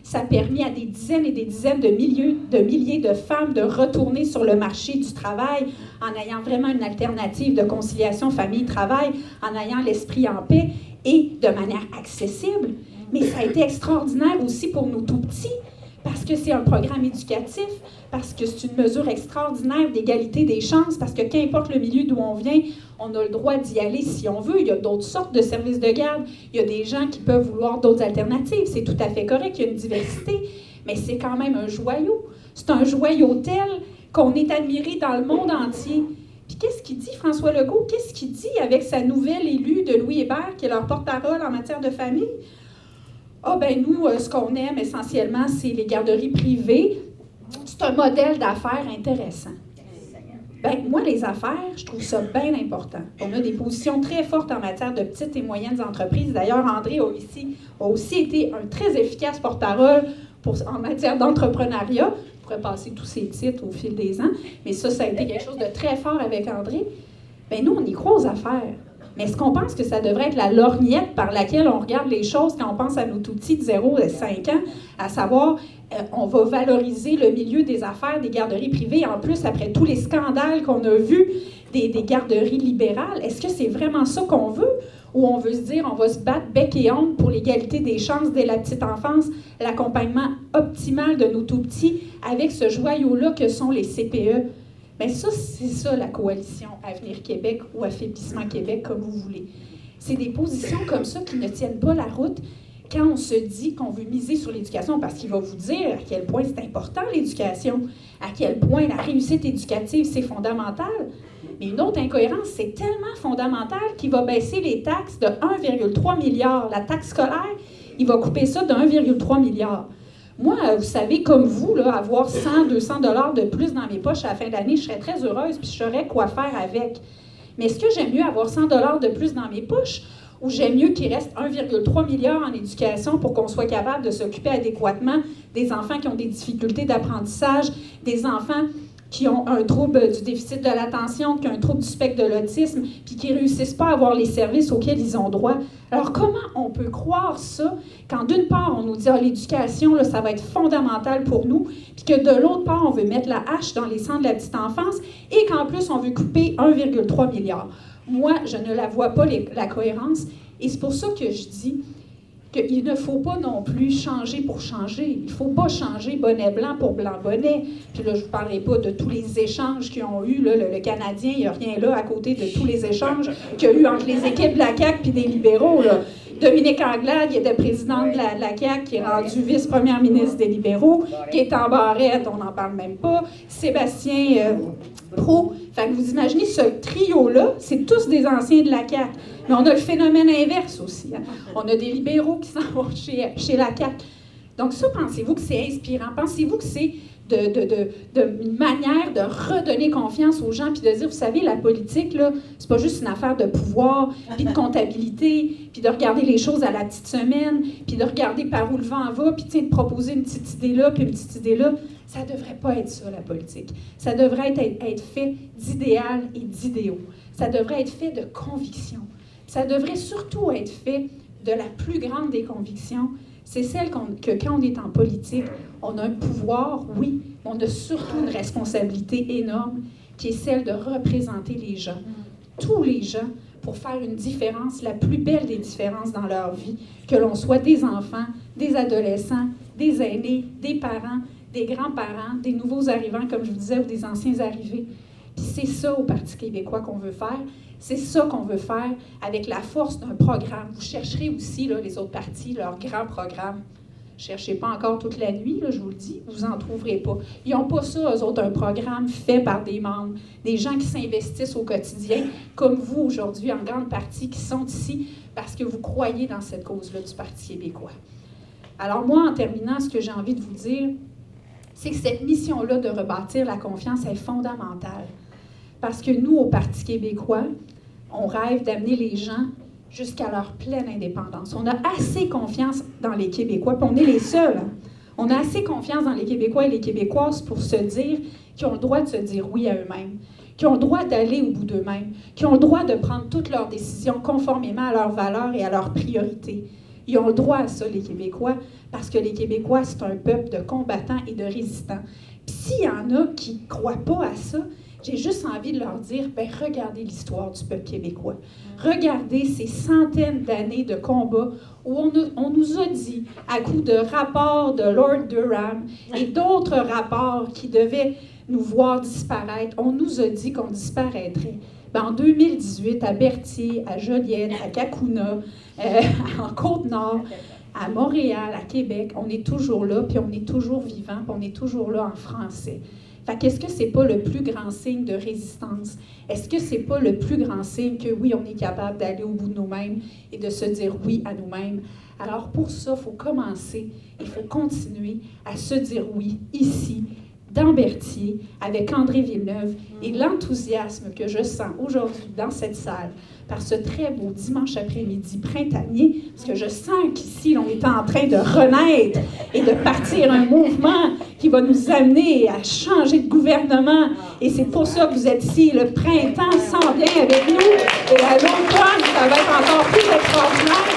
ça a permis à des dizaines et des dizaines de milliers de femmes de retourner sur le marché du travail en ayant vraiment une alternative de conciliation famille-travail, en ayant l'esprit en paix et de manière accessible. Mais ça a été extraordinaire aussi pour nos tout-petits parce que c'est un programme éducatif, parce que c'est une mesure extraordinaire d'égalité des chances, parce que qu'importe le milieu d'où on vient, on a le droit d'y aller si on veut. Il y a d'autres sortes de services de garde. Il y a des gens qui peuvent vouloir d'autres alternatives. C'est tout à fait correct, il y a une diversité, mais c'est quand même un joyau C'est un joyau tel qu'on est admiré dans le monde entier. Puis qu'est-ce qu'il dit, François Legault? Qu'est-ce qu'il dit avec sa nouvelle élue de Louis Hébert, qui est leur porte-parole en matière de famille? Ah ben nous, ce qu'on aime essentiellement, c'est les garderies privées. C'est un modèle d'affaires intéressant. Ben moi, les affaires, je trouve ça bien important. On a des positions très fortes en matière de petites et moyennes entreprises. D'ailleurs, André a aussi été un très efficace porte-parole en matière d'entrepreneuriat. Je pourrais passer tous ces titres au fil des ans, mais ça a été quelque chose de très fort avec André. Bien, nous, on y croit aux affaires. Mais est-ce qu'on pense que ça devrait être la lorgnette par laquelle on regarde les choses quand on pense à nos tout-petits de 0 à 5 ans, à savoir, on va valoriser le milieu des affaires des garderies privées, en plus, après tous les scandales qu'on a vus des garderies libérales? Est-ce que c'est vraiment ça qu'on veut? Ou on veut se dire, on va se battre bec et ongle pour l'égalité des chances dès la petite enfance, l'accompagnement optimal de nos tout-petits avec ce joyau-là que sont les CPE? Bien ça, c'est ça la coalition Avenir Québec ou Affaiblissement Québec, comme vous voulez. C'est des positions comme ça qui ne tiennent pas la route quand on se dit qu'on veut miser sur l'éducation, parce qu'il va vous dire à quel point c'est important l'éducation, à quel point la réussite éducative, c'est fondamental. Mais une autre incohérence, c'est tellement fondamental qu'il va baisser les taxes de 1,3 milliard. La taxe scolaire, il va couper ça de 1,3 milliard. Moi, vous savez, comme vous, là, avoir 100, 200 $ de plus dans mes poches à la fin de l'année, je serais très heureuse, puis je saurais quoi faire avec. Mais est-ce que j'aime mieux avoir 100 $ de plus dans mes poches, ou j'aime mieux qu'il reste 1,3 milliard en éducation pour qu'on soit capable de s'occuper adéquatement des enfants qui ont des difficultés d'apprentissage, des enfants qui ont un trouble du déficit de l'attention, qui ont un trouble du spectre de l'autisme, puis qui ne réussissent pas à avoir les services auxquels ils ont droit. Alors, comment on peut croire ça quand, d'une part, on nous dit « Ah, l'éducation, là, ça va être fondamental pour nous », puis que, de l'autre part, on veut mettre la hache dans les sangs de la petite enfance, et qu'en plus, on veut couper 1,3 milliard. Moi, je ne la vois pas, la cohérence, et c'est pour ça que je dis qu'il ne faut pas non plus changer pour changer. Il ne faut pas changer bonnet blanc pour blanc bonnet. Puis là, je ne vous parlerai pas de tous les échanges qu'ils ont eus. Là, le Canadien, il n'y a rien là à côté de tous les échanges qu'il y a eu entre les équipes de la CAQ et des libéraux. Là. Dominique Anglade, qui était présidente de la CAQ, qui est rendue vice-première ministre des libéraux, qui est en barrette, on n'en parle même pas. Sébastien Proulx. Fait que vous imaginez, ce trio-là, c'est tous des anciens de la CAQ. Mais on a le phénomène inverse aussi. Hein. On a des libéraux qui s'en vont chez la CAQ. Donc ça, pensez-vous que c'est inspirant? Pensez-vous que c'est une manière de redonner confiance aux gens puis de dire, vous savez, la politique, là, c'est pas juste une affaire de pouvoir, puis de comptabilité, puis de regarder les choses à la petite semaine, puis de regarder par où le vent va, puis de proposer une petite idée là, puis une petite idée là. Ça devrait pas être ça, la politique. Ça devrait être fait d'idéal et d'idéaux. Ça devrait être fait de conviction. Ça devrait surtout être fait de la plus grande des convictions. C'est celle que quand on est en politique, on a un pouvoir, oui, mais on a surtout une responsabilité énorme qui est celle de représenter les gens, tous les gens, pour faire une différence, la plus belle des différences dans leur vie, que l'on soit des enfants, des adolescents, des aînés, des parents, des grands-parents, des nouveaux arrivants, comme je vous disais, ou des anciens arrivés. Puis c'est ça au Parti québécois qu'on veut faire. C'est ça qu'on veut faire avec la force d'un programme. Vous chercherez aussi, là, les autres partis, leur grand programme. Cherchez pas encore toute la nuit, là, je vous le dis, vous en trouverez pas. Ils n'ont pas ça, eux autres, un programme fait par des membres, des gens qui s'investissent au quotidien, comme vous aujourd'hui, en grande partie, qui sont ici parce que vous croyez dans cette cause-là du Parti québécois. Alors moi, en terminant, ce que j'ai envie de vous dire, c'est que cette mission-là de rebâtir la confiance est fondamentale. Parce que nous, au Parti québécois, on rêve d'amener les gens jusqu'à leur pleine indépendance. On a assez confiance dans les Québécois, puis on est les seuls. Hein? On a assez confiance dans les Québécois et les Québécoises pour se dire qu'ils ont le droit de se dire oui à eux-mêmes, qu'ils ont le droit d'aller au bout d'eux-mêmes, qu'ils ont le droit de prendre toutes leurs décisions conformément à leurs valeurs et à leurs priorités. Ils ont le droit à ça, les Québécois, parce que les Québécois, c'est un peuple de combattants et de résistants. Puis s'il y en a qui ne croient pas à ça, j'ai juste envie de leur dire, bien, regardez l'histoire du peuple québécois. Regardez ces centaines d'années de combats où on nous a dit, à coup de rapports de Lord Durham et d'autres rapports qui devaient nous voir disparaître, on nous a dit qu'on disparaîtrait. Bien, en 2018, à Berthier, à Joliette, à Cacouna, en Côte-Nord, à Montréal, à Québec, on est toujours là, puis on est toujours vivant, puis on est toujours là en français. Fait qu'est-ce que c'est pas le plus grand signe de résistance? Est-ce que c'est pas le plus grand signe que oui, on est capable d'aller au bout de nous-mêmes et de se dire oui à nous-mêmes? Alors pour ça, il faut commencer, il faut continuer à se dire oui ici, dans Berthier, avec André Villeneuve, et l'enthousiasme que je sens aujourd'hui dans cette salle, par ce très beau dimanche après-midi printanier, parce que je sens qu'ici, on est en train de renaître et de partir un mouvement qui va nous amener à changer de gouvernement. Et c'est pour ça que vous êtes ici. Le printemps s'en vient avec nous, et à l'automne, ça va être encore plus extraordinaire.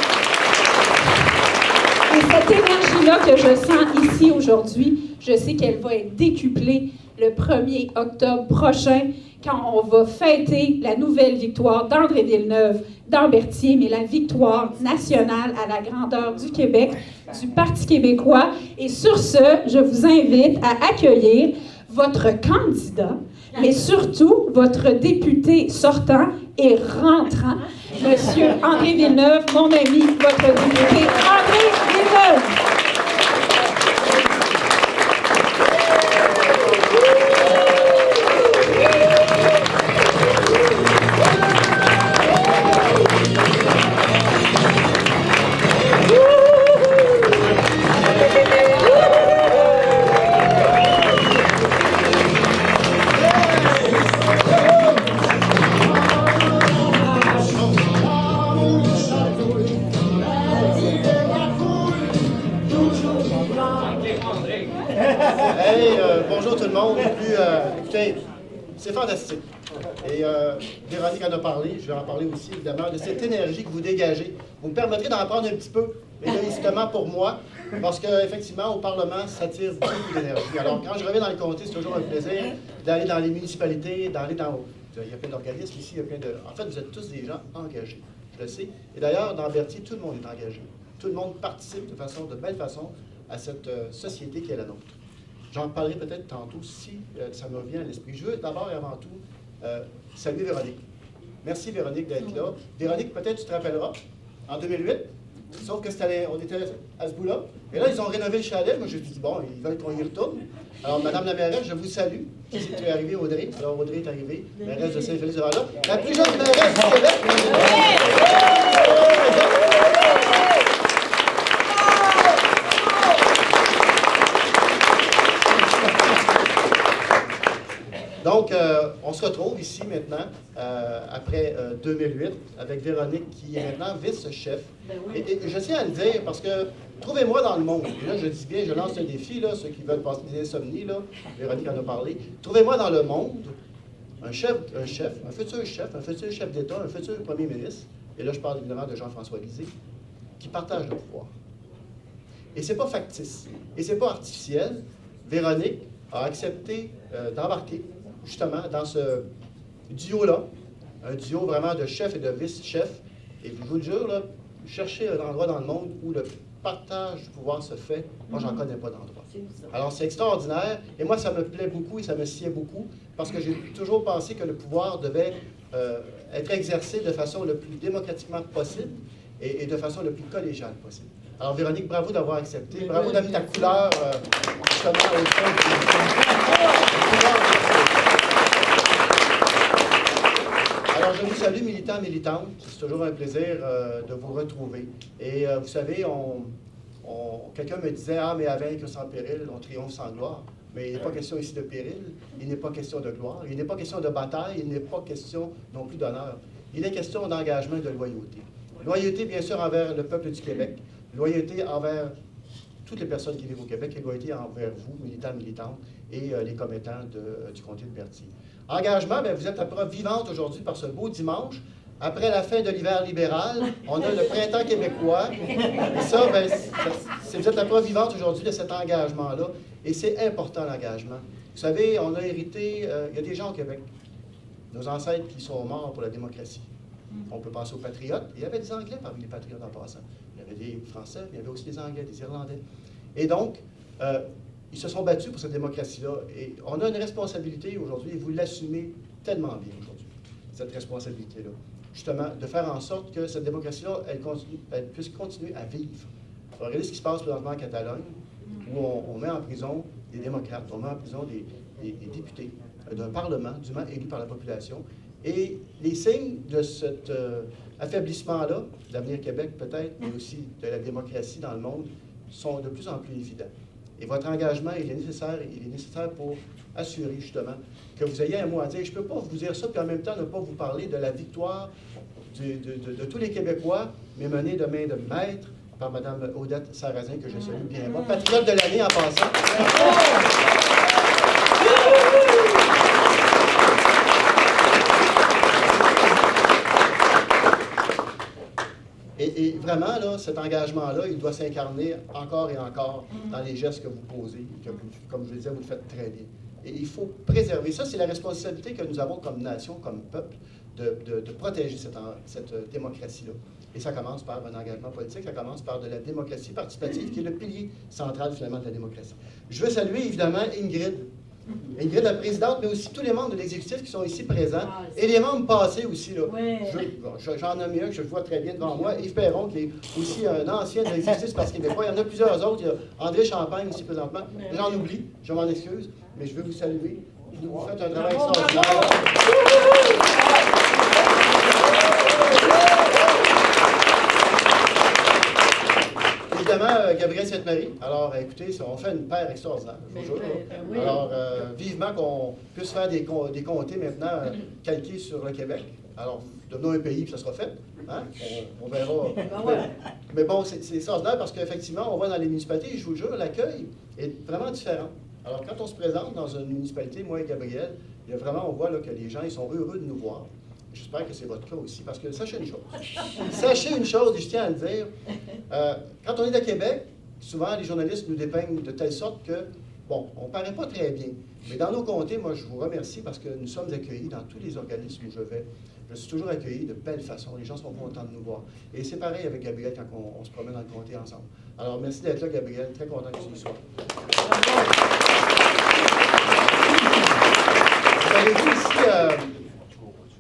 Et cette énergie-là que je sens ici aujourd'hui, je sais qu'elle va être décuplée le 1er octobre prochain, quand on va fêter la nouvelle victoire d'André Villeneuve dans Berthier, mais la victoire nationale à la grandeur du Québec, du Parti québécois. Et sur ce, je vous invite à accueillir votre candidat, mais surtout votre député sortant et rentrant, Monsieur André Villeneuve, mon ami, votre député André Villeneuve. Bonjour tout le monde. Écoutez, c'est fantastique. Et Véronique en a parlé, je vais en parler aussi évidemment, de cette énergie que vous dégagez. Vous me permettrez d'en prendre un petit peu, égoïstement pour moi, parce qu'effectivement, au Parlement, ça tire beaucoup d'énergie. Alors, quand je reviens dans le comté, c'est toujours un plaisir d'aller dans les municipalités, d'aller dans... Il y a plein d'organismes ici, il y a plein de... En fait, vous êtes tous des gens engagés, je le sais. Et d'ailleurs, dans Berthier, tout le monde est engagé. Tout le monde participe de belle façon à cette société qui est la nôtre. J'en parlerai peut-être tantôt si ça me revient à l'esprit. Je veux d'abord et avant tout saluer Véronique. Merci Véronique d'être là. Véronique, peut-être tu te rappelleras, en 2008, sauf que on était à ce bout-là. Et là, ils ont rénové le chalet. Moi, je me suis dit, bon, ils veulent qu'on y retourne. Alors, Madame la mairesse, je vous salue. Si tu es arrivée, Audrey. Alors, Audrey est arrivée, mairesse de Saint-Félix-de-Vallon. La plus jeune mairesse du Québec. Donc, on se retrouve ici maintenant, après 2008, avec Véronique qui est maintenant vice-chef. Et je tiens à le dire parce que, trouvez-moi dans le monde, et là je dis bien, je lance un défi, là, ceux qui veulent passer des insomnies, là, Véronique en a parlé, trouvez-moi dans le monde un futur chef d'État, un futur premier ministre, et là je parle évidemment de Jean-François Lisée, qui partage le pouvoir. Et c'est pas factice, et c'est pas artificiel. Véronique a accepté d'embarquer justement dans ce duo-là, un duo vraiment de chef et de vice-chef. Et je vous le jure, là, cherchez un endroit dans le monde où le partage du pouvoir se fait, moi, j'en connais pas d'endroit. Alors, c'est extraordinaire. Et moi, ça me plaît beaucoup et ça me sied beaucoup parce que j'ai toujours pensé que le pouvoir devait être exercé de façon le plus démocratiquement possible et de façon le plus collégiale possible. Alors, Véronique, bravo d'avoir accepté. Bravo d'avoir mis ta couleur justement au fond. Alors, je vous salue, militants, militantes. C'est toujours un plaisir de vous retrouver. Et vous savez, quelqu'un me disait « Ah, mais à vaincre sans péril, on triomphe sans gloire. » Mais il n'est pas question ici de péril, il n'est pas question de gloire, il n'est pas question de bataille, il n'est pas question non plus d'honneur. Il est question d'engagement et de loyauté. Loyauté, bien sûr, envers le peuple du Québec, loyauté envers toutes les personnes qui vivent au Québec, et loyauté envers vous, militants, militantes, et les commettants du comté de Berthier. Engagement, bien, vous êtes la preuve vivante aujourd'hui par ce beau dimanche. Après la fin de l'hiver libéral, on a le printemps québécois. Et ça, bien, vous êtes la preuve vivante aujourd'hui de cet engagement-là. Et c'est important, l'engagement. Vous savez, on a hérité, il y a des gens au Québec, nos ancêtres qui sont morts pour la démocratie. On peut penser aux patriotes. Il y avait des Anglais parmi les patriotes en passant. Il y avait des Français, mais il y avait aussi des Anglais, des Irlandais. Et donc, ils se sont battus pour cette démocratie-là. Et on a une responsabilité aujourd'hui, et vous l'assumez tellement bien aujourd'hui, cette responsabilité-là. Justement, de faire en sorte que cette démocratie-là, elle puisse continuer à vivre. Regardez ce qui se passe présentement en Catalogne, où on met en prison des démocrates, on met en prison des députés d'un parlement dûment élu par la population. Et les signes de cet affaiblissement-là, de l'avenir Québec peut-être, mais aussi de la démocratie dans le monde, sont de plus en plus évidents. Et votre engagement, il est nécessaire pour assurer justement que vous ayez un mot à dire. Je ne peux pas vous dire ça, puis en même temps ne pas vous parler de la victoire de tous les Québécois, mais menée de main de maître par Mme Odette Sarrazin, que je salue bien. Bon, patriote de l'année en passant. Et vraiment, là, cet engagement-là, il doit s'incarner encore et encore dans les gestes que vous posez, que vous, comme je le disais, vous le faites très bien. Et il faut préserver. Ça, c'est la responsabilité que nous avons comme nation, comme peuple, de protéger cette démocratie-là. Et ça commence par un engagement politique, ça commence par de la démocratie participative, qui est le pilier central, finalement, de la démocratie. Je veux saluer, évidemment, Ingrid, la présidente, mais aussi tous les membres de l'exécutif qui sont ici présents, et les membres passés aussi. Là. J'en nomme un que je vois très bien devant moi, Yves Perron, qui est aussi un ancien de l'exécutif Parti québécois. Il y en a plusieurs autres. Il y a André Champagne ici présentement. J'en oublie, je m'en excuse, mais je veux vous saluer. Vous faites un travail extraordinaire. Évidemment, Gabriel Sainte-Marie. Alors, écoutez, on fait une paire extraordinaire, je vous jure. Alors, vivement qu'on puisse faire des comtés maintenant calqués sur le Québec. Alors, devenons un pays, puis ça sera fait. Hein? On verra. Mais bon, c'est extraordinaire parce qu'effectivement, on va dans les municipalités, et je vous jure, l'accueil est vraiment différent. Alors, quand on se présente dans une municipalité, moi et Gabriel, il y a vraiment, on voit là, que les gens, ils sont heureux de nous voir. J'espère que c'est votre cas aussi, parce que sachez une chose. Sachez une chose, et je tiens à le dire. Quand on est à Québec, souvent les journalistes nous dépeignent de telle sorte que, bon, on ne paraît pas très bien. Mais dans nos comtés, moi, je vous remercie parce que nous sommes accueillis dans tous les organismes où je vais. Je suis toujours accueilli de belle façon. Les gens sont contents de nous voir. Et c'est pareil avec Gabriel quand on se promène dans le comté ensemble. Alors, merci d'être là, Gabriel. Très content que tu sois. Vous avez vu ici...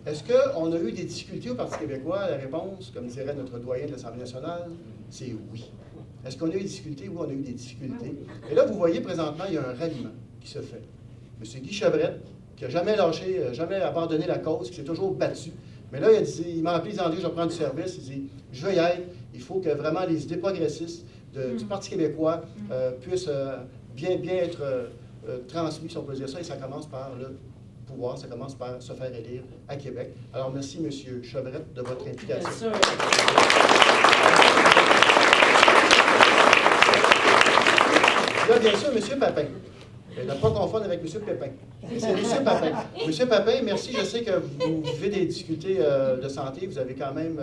Est-ce qu'on a eu des difficultés au Parti québécois? La réponse, comme dirait notre doyen de l'Assemblée nationale, c'est oui. Est-ce qu'on a eu des difficultés? Oui, on a eu des difficultés. Et là, vous voyez présentement, il y a un ralliement qui se fait. M. Guy Chevrette, qui n'a jamais lâché, jamais abandonné la cause, qui s'est toujours battu. Mais là, il m'a appelé, il m'a dit, je reprends du service. Il dit, je veux y être. Il faut que vraiment les idées progressistes du Parti québécois puissent bien être transmises, si on peut dire ça, et ça commence par le pouvoir, ça commence par se faire élire à Québec. Alors, merci, M. Chevrette, de votre implication. Là, bien sûr, M. Papin. Ne pas confondre avec M. Pépin. C'est M. Papin. M. Papin, merci. Je sais que vous vivez des difficultés de santé. Vous avez quand même,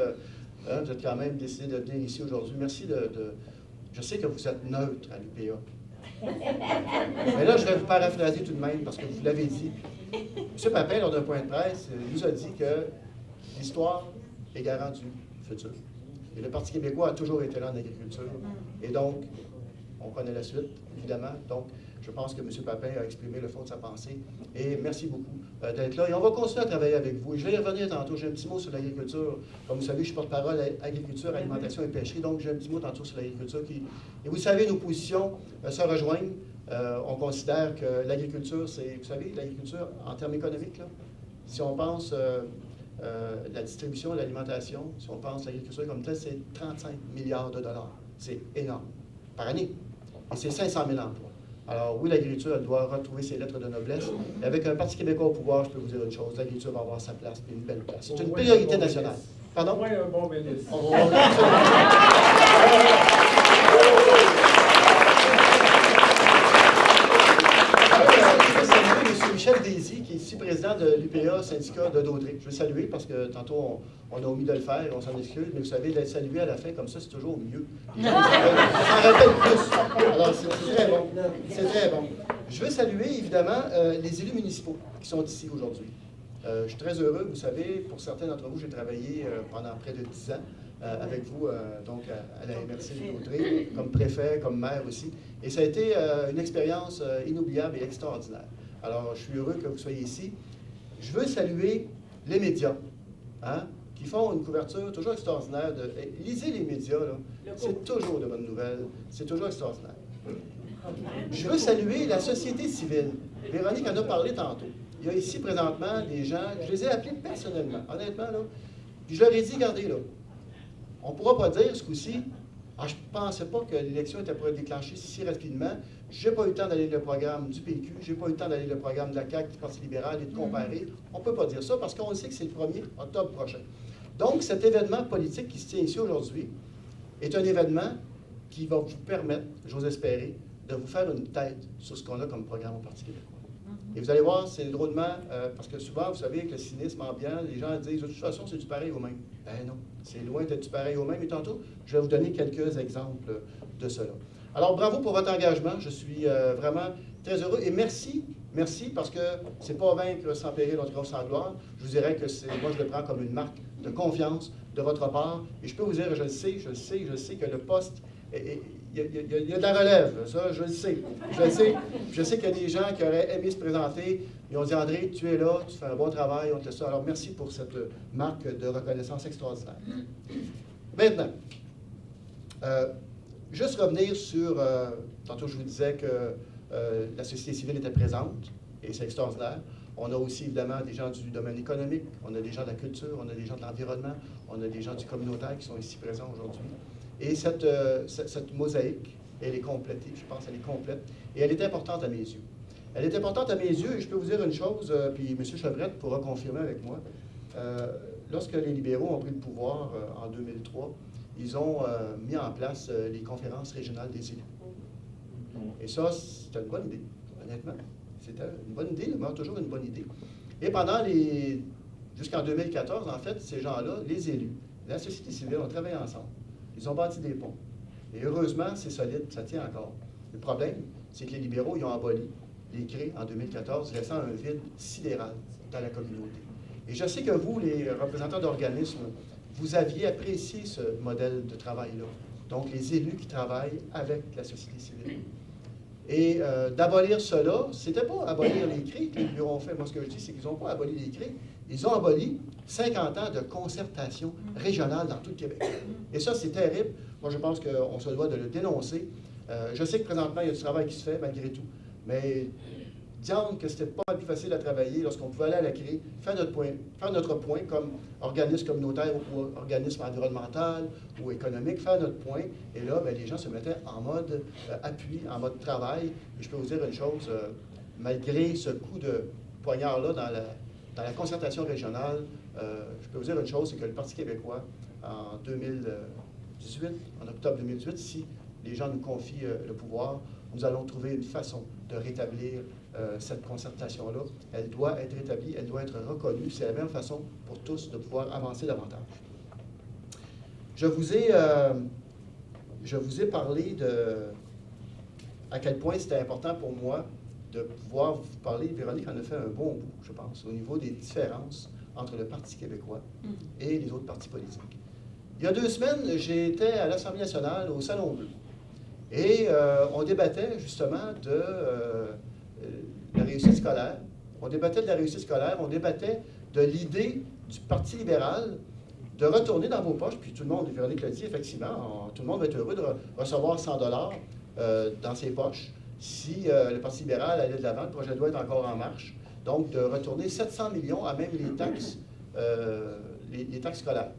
vous êtes quand même décidé de venir ici aujourd'hui. Merci je sais que vous êtes neutre à l'UPA. Mais là, je vais vous paraphraser tout de même, parce que vous l'avez dit. M. Papin, lors d'un point de presse, nous a dit que l'histoire est garant du futur. Et le Parti québécois a toujours été là en agriculture. Et donc, on connaît la suite, évidemment. Donc, je pense que M. Papin a exprimé le fond de sa pensée. Et merci beaucoup d'être là. Et on va continuer à travailler avec vous. Et je vais y revenir tantôt. J'ai un petit mot sur l'agriculture. Comme vous savez, je suis porte-parole à agriculture, alimentation et pêcherie. Donc, j'ai un petit mot tantôt sur l'agriculture. Et vous savez, nos positions se rejoignent. On considère que l'agriculture, c'est, vous savez, l'agriculture en termes économiques, là, si on pense la distribution, l'alimentation, si on pense l'agriculture comme telle, c'est 35 milliards de dollars. C'est énorme. Par année. Et c'est 500 000 emplois. Alors oui, l'agriculture, elle doit retrouver ses lettres de noblesse. Et avec un Parti québécois au pouvoir, je peux vous dire une chose, l'agriculture va avoir sa place, puis une belle place. C'est une priorité nationale. Pardon? Oui, un bon ministre. M. Michel Daisy, qui est ici président de l'UPA, syndicat de Daudré. Je veux saluer parce que tantôt, on a omis de le faire, on s'en excuse, mais vous savez, d'être salué à la fin comme ça, c'est toujours mieux. On s'en rappelle plus. Alors, c'est très bon. C'est très bon. Je veux saluer, évidemment, les élus municipaux qui sont ici aujourd'hui. Je suis très heureux, vous savez, pour certains d'entre vous, j'ai travaillé pendant près de 10 ans avec vous, donc à la MRC de Daudré, comme préfet, comme maire aussi. Et ça a été une expérience inoubliable et extraordinaire. Alors, je suis heureux que vous soyez ici. Je veux saluer les médias, hein, qui font une couverture toujours extraordinaire. Lisez les médias, là. C'est toujours de bonnes nouvelles. C'est toujours extraordinaire. Je veux saluer la société civile. Véronique en a parlé tantôt. Il y a ici présentement des gens, je les ai appelés personnellement, honnêtement, là. Puis je leur ai dit, regardez, là, on ne pourra pas dire ce coup-ci, ah, je ne pensais pas que l'élection était pour être déclenchée si rapidement. Je n'ai pas eu le temps d'aller le programme du PQ, je n'ai pas eu le temps d'aller le programme de la CAQ, du Parti libéral et de comparer. On ne peut pas dire ça parce qu'on sait que c'est le 1er octobre prochain. Donc, cet événement politique qui se tient ici aujourd'hui est un événement qui va vous permettre, j'ose espérer, de vous faire une tête sur ce qu'on a comme programme au Parti québécois. Et vous allez voir, c'est drôlement, parce que souvent, vous savez, avec le cynisme ambiant, les gens disent, de toute façon, c'est du pareil au même. Ben non, c'est loin d'être du pareil au même. Et tantôt, je vais vous donner quelques exemples de cela. Alors, bravo pour votre engagement. Je suis vraiment très heureux. Et merci parce que c'est pas vaincre sans péril, on triomphe sans gloire. Je vous dirais que moi, je le prends comme une marque de confiance de votre part. Et je peux vous dire, je le sais que le poste il y a de la relève, ça, je le sais. Je sais qu'il y a des gens qui auraient aimé se présenter. Ils ont dit, André, tu es là, tu fais un bon travail, on te laisse ça. Alors, merci pour cette marque de reconnaissance extraordinaire. Maintenant, juste revenir sur, tantôt je vous disais que la société civile était présente, et c'est extraordinaire. On a aussi évidemment des gens du domaine économique, on a des gens de la culture, on a des gens de l'environnement, on a des gens du communautaire qui sont ici présents aujourd'hui. Et cette mosaïque, elle est complétée, je pense, elle est complète, et elle est importante à mes yeux. Elle est importante à mes yeux, et je peux vous dire une chose, puis M. Chevrette pourra confirmer avec moi. Lorsque les libéraux ont pris le pouvoir en 2003, ils ont mis en place les conférences régionales des élus. Et ça, c'était une bonne idée, honnêtement. C'était une bonne idée, mais toujours une bonne idée. Et jusqu'en 2014, en fait, ces gens-là, les élus, la société civile, ont travaillé ensemble. Ils ont bâti des ponts. Et heureusement, c'est solide, ça tient encore. Le problème, c'est que les libéraux, ils ont aboli les CRE en 2014, laissant un vide sidéral dans la communauté. Et je sais que vous, les représentants d'organismes, vous aviez apprécié ce modèle de travail-là. Donc, les élus qui travaillent avec la société civile. Et d'abolir cela, c'était pas abolir les CRE que les libéraux ont fait. Moi, ce que je dis, c'est qu'ils n'ont pas aboli les CRE. Ils ont aboli 50 ans de concertation régionale dans tout le Québec. Et ça, c'est terrible. Moi, je pense qu'on se doit de le dénoncer. Je sais que présentement, il y a du travail qui se fait, malgré tout. Mais disons que c'était pas plus facile à travailler lorsqu'on pouvait aller à la CRE, faire notre point comme organisme communautaire ou organisme environnemental ou économique, faire notre point. Et là, bien, les gens se mettaient en mode appui, en mode travail. Et je peux vous dire une chose, malgré ce coup de poignard-là dans la concertation régionale, je peux vous dire une chose, c'est que le Parti québécois, en 2018, en octobre 2018, si les gens nous confient le pouvoir, nous allons trouver une façon de rétablir cette concertation-là. Elle doit être rétablie, elle doit être reconnue. C'est la même façon pour tous de pouvoir avancer davantage. Je vous ai parlé à quel point c'était important pour moi de pouvoir vous parler. Véronique en a fait un bon bout, je pense, au niveau des différences entre le Parti québécois et les autres partis politiques. Il y a 2 semaines, j'étais à l'Assemblée nationale, au Salon Bleu. Et on débattait justement de la réussite scolaire. On débattait de la réussite scolaire, on débattait de l'idée du Parti libéral de retourner dans vos poches, puis tout le monde, Véronique l'a dit, effectivement, tout le monde va être heureux de recevoir 100 $ dans ses poches si le Parti libéral allait de l'avant, le projet de loi est encore en marche. Donc, de retourner 700 millions à même les taxes scolaires.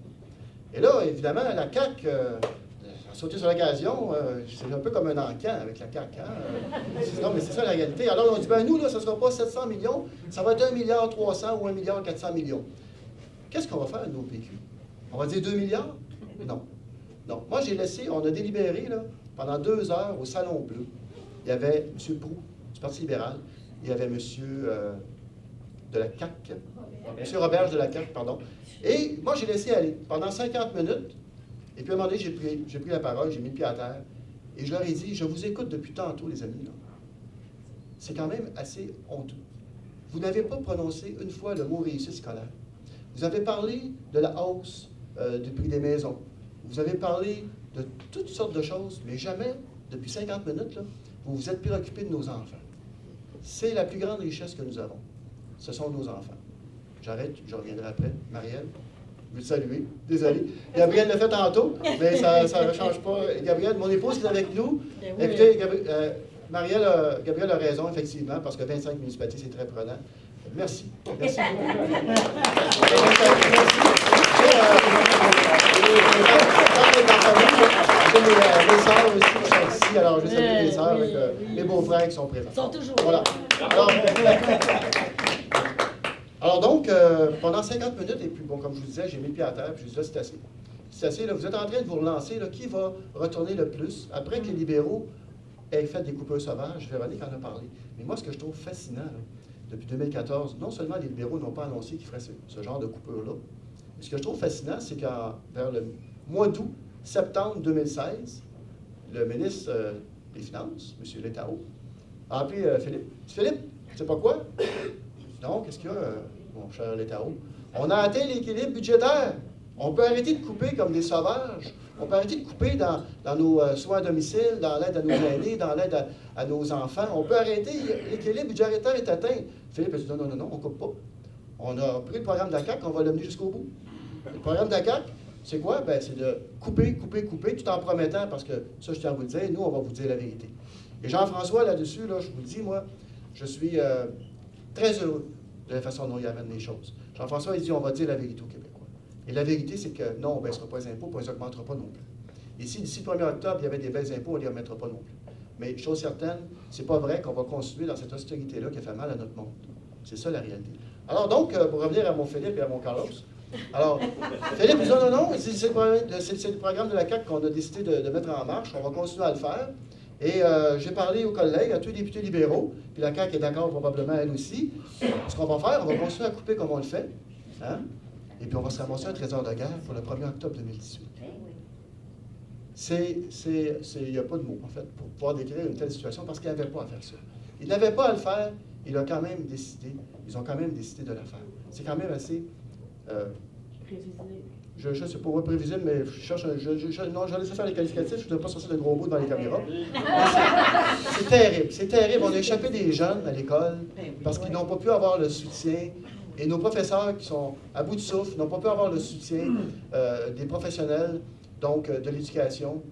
Et là, évidemment, la CAQ a sauté sur l'occasion. C'est un peu comme un encan avec la CAQ. Hein? Non, mais c'est ça la réalité. Alors, on dit, ben nous, là, ce ne sera pas 700 millions, ça va être 1,3 milliard ou 1,4 milliard. Qu'est-ce qu'on va faire, nous, au PQ? On va dire 2 milliards? Non. Non. Moi, j'ai laissé, on a délibéré, là, pendant 2 heures au Salon Bleu. Il y avait M. Proulx, du Parti libéral. Il y avait M. de la CAQ, M. Roberge de la CAQ, pardon. Et moi, j'ai laissé aller pendant 50 minutes. Et puis, à un moment donné, j'ai pris la parole, j'ai mis le pied à terre. Et je leur ai dit, je vous écoute depuis tantôt, les amis. C'est quand même assez honteux. Vous n'avez pas prononcé une fois le mot réussite scolaire. Vous avez parlé de la hausse du prix des maisons. Vous avez parlé de toutes sortes de choses, mais jamais, depuis 50 minutes, là, vous vous êtes préoccupé de nos enfants. C'est la plus grande richesse que nous avons. Ce sont nos enfants. J'arrête, je reviendrai après. Marielle? Je veux te saluer. Désolé. Gabrielle l'a fait tantôt, mais ça ne change pas. Gabrielle, mon épouse est avec nous. Écoutez, Gabrielle a raison, effectivement, parce que 25 municipalités, c'est très prenant. Merci. Merci. Mes sœurs aussi qui sont ici, alors je salue mes sœurs avec mes beaux-frères qui sont présents. Ils sont toujours. Voilà. Alors donc, pendant 50 minutes, et puis bon, comme je vous disais, j'ai mis le pied à terre, puis je dis là, c'est assez. C'est assez, là, vous êtes en train de vous relancer, là, qui va retourner le plus? Après que les libéraux aient fait des coupeurs sauvages, Véronique en a parlé. Mais moi, ce que je trouve fascinant, là, depuis 2014, non seulement les libéraux n'ont pas annoncé qu'ils feraient ce genre de coupure-là, mais ce que je trouve fascinant, c'est qu'en vers le mois d'août, septembre 2016, le ministre des Finances, M. Létao, a appelé Philippe. Philippe, tu sais pas quoi? Non, qu'est-ce qu'il y a, mon cher Létao? On a atteint l'équilibre budgétaire. On peut arrêter de couper comme des sauvages. On peut arrêter de couper dans nos soins à domicile, dans l'aide à nos aînés, dans l'aide à nos enfants. On peut arrêter. L'équilibre budgétaire est atteint. Philippe a dit non, on ne coupe pas. On a pris le programme de la CAQ, on va le mener jusqu'au bout. Le programme de la CAQ, c'est quoi? Ben, c'est de couper, tout en promettant, parce que ça, je tiens à vous le dire, nous, on va vous dire la vérité. Et Jean-François, là-dessus, là, je vous le dis, moi, je suis très heureux de la façon dont il amène les choses. Jean-François, il dit, on va dire la vérité aux Québécois. Et la vérité, c'est que non, on ne baissera pas les impôts, puis on ne les augmentera pas non plus. Et si d'ici le 1er octobre, il y avait des baisses d'impôts, on ne les remettra pas non plus. Mais chose certaine, c'est pas vrai qu'on va continuer dans cette austérité-là qui a fait mal à notre monde. C'est ça la réalité. Alors donc, pour revenir à mon Philippe et à mon Carlos, alors, Philippe dit non, c'est le programme de la CAQ qu'on a décidé de mettre en marche, on va continuer à le faire. Et j'ai parlé aux collègues, à tous les députés libéraux, puis la CAQ est d'accord probablement elle aussi. Ce qu'on va faire, on va continuer à couper comme on le fait, hein? Et puis on va se ramasser un trésor de guerre pour le 1er octobre 2018. Il n'y a pas de mots, en fait, pour pouvoir décrire une telle situation, parce qu'ils n'avaient pas à faire ça. Ils n'avaient pas à le faire, ils ont quand même décidé de le faire. C'est quand même assez... je ne sais pas, moi, prévisible, mais je cherche non, je vais laisser faire les qualificatifs, je ne dois pas sortir de gros mots devant les caméras. C'est terrible. On a échappé des jeunes à l'école parce qu'ils n'ont pas pu avoir le soutien. Et nos professeurs qui sont à bout de souffle n'ont pas pu avoir le soutien des professionnels, donc de l'éducation,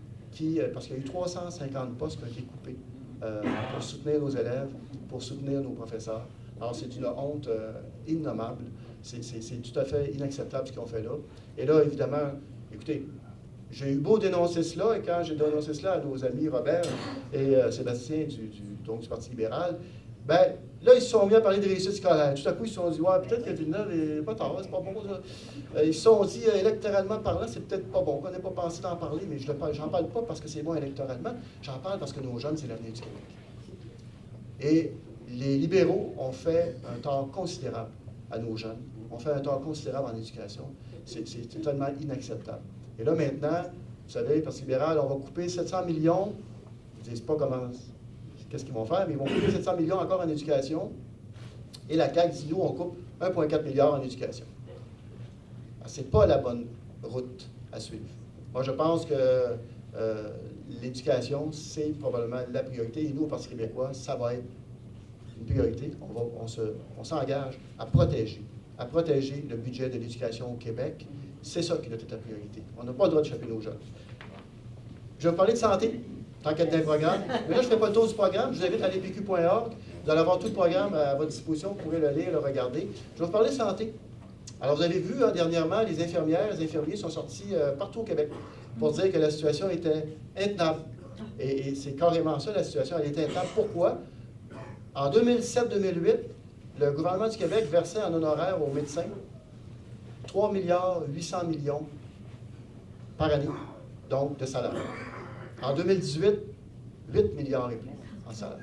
parce qu'il y a eu 350 postes qui ont été coupés pour soutenir nos élèves, pour soutenir nos professeurs. Alors, c'est une honte innommable. C'est tout à fait inacceptable ce qu'ils ont fait là. Et là, évidemment, écoutez, j'ai eu beau dénoncer cela, et quand j'ai dénoncé cela à nos amis Robert et Sébastien du Parti libéral, ben là, ils se sont mis à parler des réussites scolaires. Tout à coup, ils se sont dit, ouais, peut-être que Villeneuve n'est pas tard, c'est pas bon. Ils se sont dit, électoralement parlant, c'est peut-être pas bon. On n'a pas pensé d'en parler, mais j'en parle pas parce que c'est bon électoralement, j'en parle parce que nos jeunes, c'est l'avenir du Québec. Et les libéraux ont fait un tort considérable à nos jeunes. On fait un tort considérable en éducation. C'est totalement inacceptable. Et là, maintenant, vous savez, le Parti libéral, on va couper 700 millions. Ils ne disent pas qu'est-ce qu'ils vont faire, mais ils vont couper 700 millions encore en éducation. Et la CAQ dit, nous, on coupe 1,4 milliard en éducation. Ce n'est pas la bonne route à suivre. Moi, je pense que l'éducation, c'est probablement la priorité. Et nous, au Parti québécois, ça va être une priorité. On s'engage à protéger le budget de l'éducation au Québec. C'est ça qui doit être la priorité. On n'a pas le droit de échapper nos jeunes. Je vais vous parler de santé, tant qu'être d'un programme. Mais là, je ne fais pas le tour du programme. Je vous invite à aller pq.org. Vous allez avoir tout le programme à votre disposition. Vous pourrez le lire, le regarder. Je vais vous parler de santé. Alors, vous avez vu, dernièrement, les infirmières, les infirmiers sont sortis partout au Québec pour dire que la situation était intenable. Et c'est carrément ça, la situation, elle était intenable. Pourquoi? En 2007-2008, le gouvernement du Québec versait en honoraires aux médecins 3 800 millions par année, donc de salaire. En 2018, 8 milliards et plus en salaire.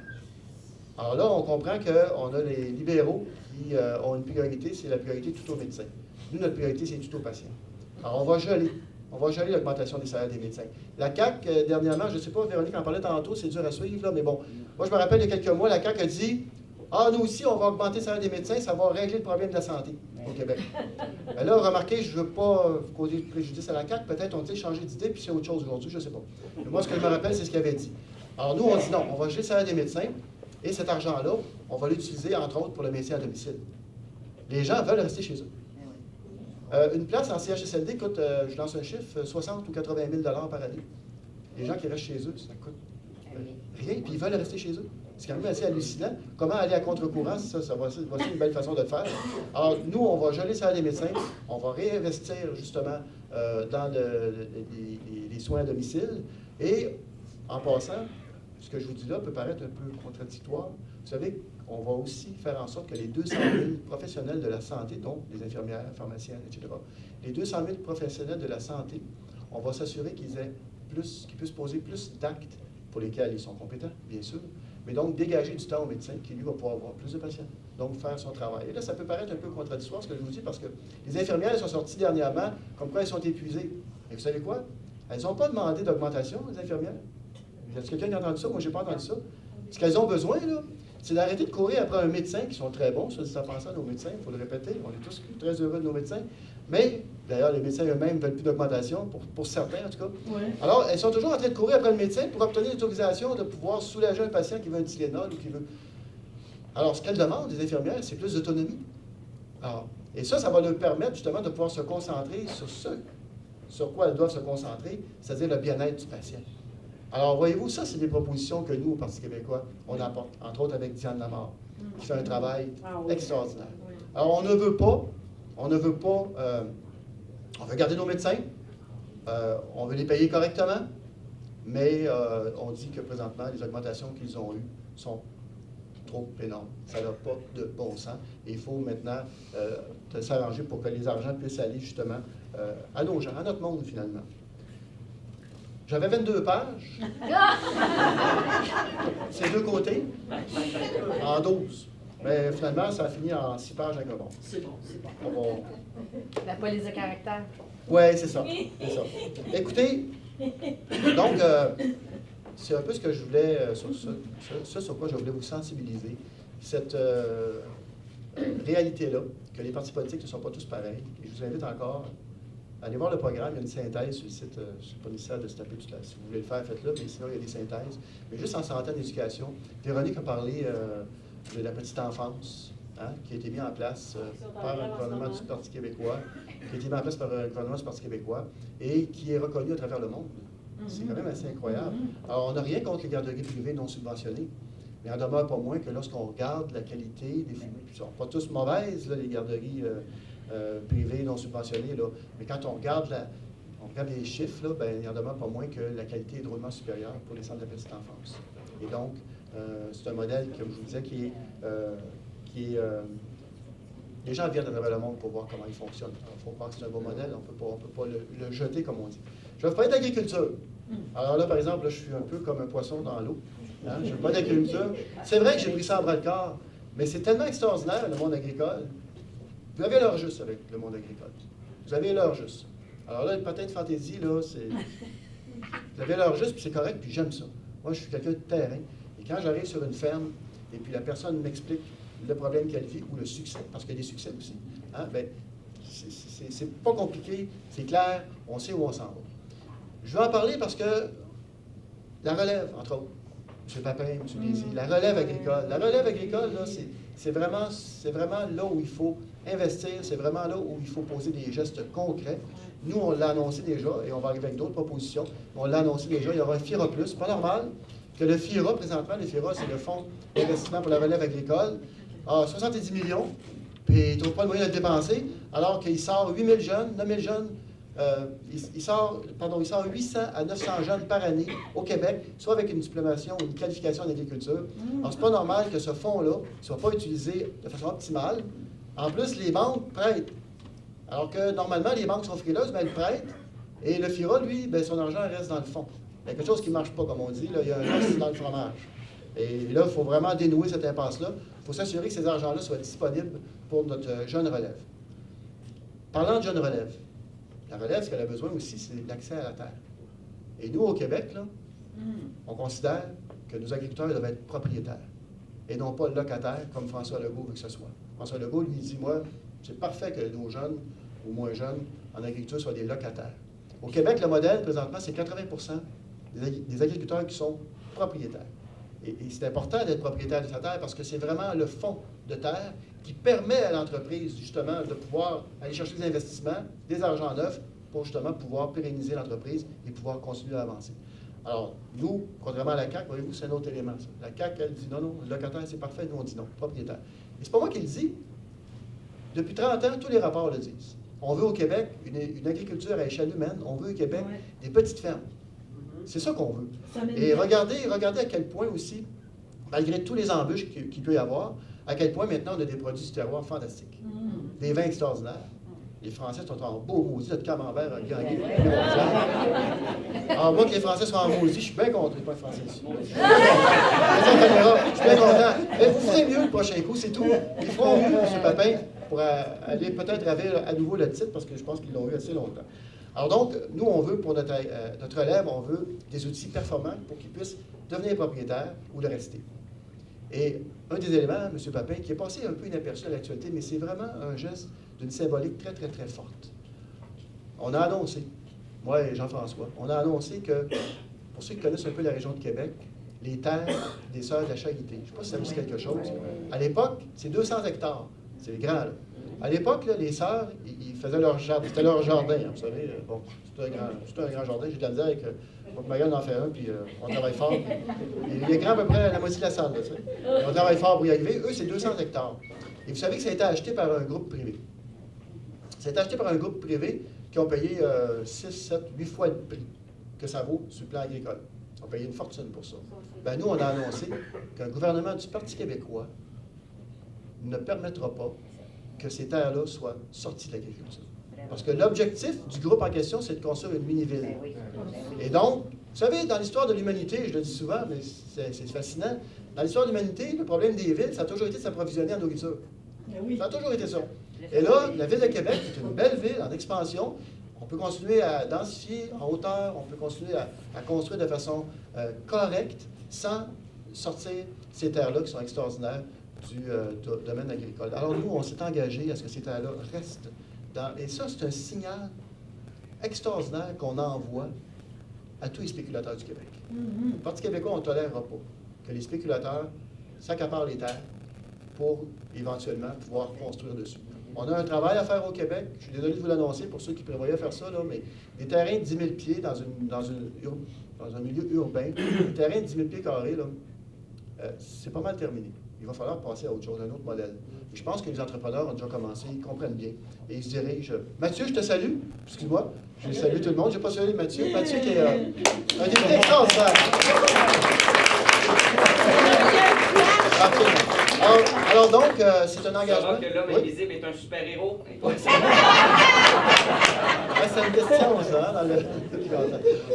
Alors là, on comprend qu'on a les libéraux qui ont une priorité, c'est la priorité tout aux médecins. Nous, notre priorité, c'est tout aux patients. Alors, on va geler l'augmentation des salaires des médecins. La CAQ, dernièrement, je ne sais pas, Véronique en parlait tantôt, c'est dur à suivre, là, mais bon, moi, je me rappelle, il y a quelques mois, la CAQ a dit « Ah, nous aussi, on va augmenter le salaire des médecins, ça va régler le problème de la santé au Québec. » Là, remarquez, je ne veux pas vous causer de préjudice à la CAQ, peut-être on a changé d'idée, puis c'est autre chose aujourd'hui, je ne sais pas. Mais moi, ce que je me rappelle, c'est ce qu'il avait dit. Alors, nous, on dit non, on va geler le salaire des médecins, et cet argent-là, on va l'utiliser, entre autres, pour le maintien à domicile. Les gens veulent rester chez eux. Une place en CHSLD coûte, je lance un chiffre, 60 ou 80 000 par année. Les gens qui restent chez eux, ça coûte rien, puis ils veulent rester chez eux. C'est quand même assez hallucinant. Comment aller à contre-courant, voici une belle façon de le faire. Alors, nous, on va geler ça à des médecins, on va réinvestir justement dans les soins à domicile. Et en passant, ce que je vous dis là peut paraître un peu contradictoire. Vous savez, on va aussi faire en sorte que les 200 000 professionnels de la santé, donc les infirmières, pharmaciennes, etc., les 200 000 professionnels de la santé, on va s'assurer qu'ils puissent poser plus d'actes pour lesquels ils sont compétents, bien sûr, mais donc dégager du temps au médecin qui, lui, va pouvoir avoir plus de patients, donc faire son travail. Et là, ça peut paraître un peu contradictoire, ce que je vous dis, parce que les infirmières sont sorties dernièrement, comme quoi elles sont épuisées. Et vous savez quoi? Elles n'ont pas demandé d'augmentation, les infirmières. Est-ce que quelqu'un a entendu ça? Moi, je n'ai pas entendu ça. Ce qu'elles ont besoin, là, c'est d'arrêter de courir après un médecin, qui sont très bons, ça dit en pensant, nos médecins, il faut le répéter, on est tous très heureux de nos médecins, mais, d'ailleurs, les médecins eux-mêmes ne veulent plus d'augmentation, pour certains en tout cas. Ouais. Alors, elles sont toujours en train de courir après le médecin pour obtenir l'autorisation de pouvoir soulager un patient qui veut un Tylenol ou qui veut... Alors, ce qu'elles demandent, les infirmières, c'est plus d'autonomie. Et ça va leur permettre justement de pouvoir se concentrer sur quoi elles doivent se concentrer, c'est-à-dire le bien-être du patient. Alors, voyez-vous, ça, c'est des propositions que nous, au Parti québécois, on apporte, entre autres avec Diane Lamar, qui fait un travail extraordinaire. Alors, on veut garder nos médecins, on veut les payer correctement, mais on dit que présentement, les augmentations qu'ils ont eues sont trop énormes. Ça n'a pas de bon sens. Et il faut maintenant s'arranger pour que les argents puissent aller justement à nos gens, à notre monde, finalement. J'avais 22 pages. C'est deux côtés. En 12. Mais finalement, ça a fini en 6 pages avec un bon. C'est bon, c'est bon. La police de caractère. Oui, c'est ça. Écoutez, donc, c'est un peu ce que je voulais, sur quoi je voulais vous sensibiliser. Cette réalité-là, que les partis politiques ne sont pas tous pareils. Et je vous invite encore à aller voir le programme. Il y a une synthèse sur le site. Je ne suis pas nécessaire de se taper toute la... Si vous voulez le faire, faites-le, mais sinon, il y a des synthèses. Mais juste en santé, en éducation, Véronique a parlé de la petite enfance, qui a été mise en place par un gouvernement du Parti québécois, et qui est reconnu à travers le monde. C'est quand même assez incroyable. Alors, on n'a rien contre les garderies privées non subventionnées, mais il n'en demeure pas moins que lorsqu'on regarde la qualité des... Ils ne sont pas tous mauvaises, là, les garderies privées non subventionnées, là. Mais quand on regarde les chiffres, là, ben, il n'en demeure pas moins que la qualité est drôlement supérieure pour les centres de la petite enfance. Et donc, c'est un modèle, comme je vous disais, qui est les gens viennent à travers le monde pour voir comment il fonctionne. Il faut croire que c'est un bon modèle, on ne peut pas le jeter, comme on dit. Je ne veux pas être d'agriculture. Alors là, par exemple, là, je suis un peu comme un poisson dans l'eau. Je ne veux pas d'agriculture. C'est vrai que j'ai pris ça à bras-le-corps, mais c'est tellement extraordinaire, le monde agricole. Vous avez l'heure juste avec le monde agricole. Vous avez l'heure juste. Alors là, le patin de fantaisie, là, c'est... Vous avez l'heure juste, puis c'est correct, puis j'aime ça. Moi, je suis quelqu'un de terrain. Et quand j'arrive sur une ferme, et puis la personne m'explique le problème qu'elle vit ou le succès, parce qu'il y a des succès aussi, ben, c'est pas compliqué, c'est clair, on sait où on s'en va. Je vais en parler parce que la relève, entre autres, M. Papin, M. Désy, la relève agricole, là, c'est vraiment là où il faut investir, c'est vraiment là où il faut poser des gestes concrets. Nous, on l'a annoncé déjà, et on va arriver avec d'autres propositions, on l'a annoncé déjà, il y aura un FIRA+, pas normal que le FIRA, présentement, le FIRA, c'est le Fonds d'investissement pour la relève agricole, a 70 millions, puis il ne trouve pas le moyen de le dépenser, alors qu'il sort 8 000 jeunes, 9 000 jeunes, il sort 800 à 900 jeunes par année au Québec, soit avec une diplomation ou une qualification en agriculture. Alors, c'est pas normal que ce fonds-là ne soit pas utilisé de façon optimale. En plus, les banques prêtent. Alors que, normalement, les banques sont frileuses, mais elles prêtent. Et le FIRA, lui, ben, son argent reste dans le fond. Il y a quelque chose qui ne marche pas, comme on dit. Là. Il y a un os dans le fromage. Et là, il faut vraiment dénouer cette impasse-là. Il faut s'assurer que ces argents-là soient disponibles pour notre jeune relève. Parlant de jeune relève, la relève, ce qu'elle a besoin aussi, c'est l'accès à la terre. Et nous, au Québec, là, on considère que nos agriculteurs doivent être propriétaires et non pas locataires, comme François Legault veut que ce soit. François Legault, lui, dit, moi, c'est parfait que nos jeunes ou moins jeunes en agriculture soient des locataires. Au Québec, le modèle, présentement, c'est 80% des agriculteurs qui sont propriétaires. Et c'est important d'être propriétaire de sa terre parce que c'est vraiment le fonds de terre qui permet à l'entreprise, justement, de pouvoir aller chercher des investissements, des argents neufs, pour justement pouvoir pérenniser l'entreprise et pouvoir continuer à avancer. Alors, nous, contrairement à la CAQ, voyez-vous, c'est un autre élément, ça. La CAQ, elle dit non, non, le locataire, c'est parfait, nous, on dit non, propriétaire. Et c'est pas moi qui le dis. Depuis 30 ans, tous les rapports le disent. On veut au Québec une agriculture à échelle humaine, on veut au Québec des petites fermes. C'est ça qu'on veut. Et regardez à quel point aussi, malgré tous les embûches qu'il peut y avoir, à quel point maintenant on a des produits du terroir fantastiques. Des vins extraordinaires. Les Français sont en beau maudit, notre camembert a gagné. Alors moi que les Français sont en maudit, je suis bien content, pas les Français ici. Je suis bien content. Mais vous ferez mieux le prochain coup, c'est tout. Ils feront mieux, M. Papin, pour aller peut-être ravir à nouveau le titre, parce que je pense qu'ils l'ont eu assez longtemps. Alors donc, nous, on veut, pour notre élève, on veut des outils performants pour qu'ils puissent devenir propriétaires ou le rester. Et un des éléments, M. Papin, qui est passé un peu inaperçu à l'actualité, mais c'est vraiment un geste d'une symbolique très, très, très forte. On a annoncé, moi et Jean-François, on a annoncé que, pour ceux qui connaissent un peu la région de Québec, les terres des Sœurs de la Charité, je ne sais pas si ça vous dit quelque chose, à l'époque, c'est 200 hectares, c'est grand, là. À l'époque, là, les sœurs, ils faisaient leur jardin, c'était leur jardin, hein, vous savez, bon, c'était un grand jardin, j'ai de la misère avec, Marianne en fait un, puis on travaille fort. Il est grand à peu près la moitié de la salle, là, tu sais. On travaille fort pour y arriver, eux, c'est 200 hectares. Et vous savez que ça a été acheté par un groupe privé. Ça a été acheté par un groupe privé qui ont payé 6, 7, 8 fois le prix que ça vaut sur le plan agricole. Ils ont payé une fortune pour ça. Bien, nous, on a annoncé qu'un gouvernement du Parti québécois ne permettra pas que ces terres-là soient sorties de l'agriculture. Parce que l'objectif du groupe en question, c'est de construire une mini-ville. Et donc, vous savez, dans l'histoire de l'humanité, je le dis souvent, mais c'est fascinant, dans l'histoire de l'humanité, le problème des villes, ça a toujours été de s'approvisionner en nourriture. Ça a toujours été ça. Et là, la ville de Québec est une belle ville en expansion. On peut continuer à densifier en hauteur, on peut continuer à construire de façon correcte sans sortir ces terres-là qui sont extraordinaires du domaine agricole. Alors nous, on s'est engagé à ce que ces terres-là restent dans... Et ça, c'est un signal extraordinaire qu'on envoie à tous les spéculateurs du Québec. Le Parti québécois, on ne tolérera pas que les spéculateurs s'accaparent les terres pour éventuellement pouvoir construire dessus. On a un travail à faire au Québec. Je suis désolé de vous l'annoncer pour ceux qui prévoyaient faire ça, là, mais des terrains de 10 000 pieds dans un milieu urbain, des terrains de 10 000 pieds carrés, c'est pas mal terminé. Il va falloir passer à autre chose, à un autre modèle. Et je pense que les entrepreneurs ont déjà commencé, ils comprennent bien. Et ils se dirigent. Mathieu, je te salue. Excuse-moi, je salue tout le monde. Je n'ai pas salué Mathieu. Mathieu qui est un député extraordinaire. Alors donc, c'est un engagement. Que l'homme invisible est un super-héros. C'est une question, ça. Hein,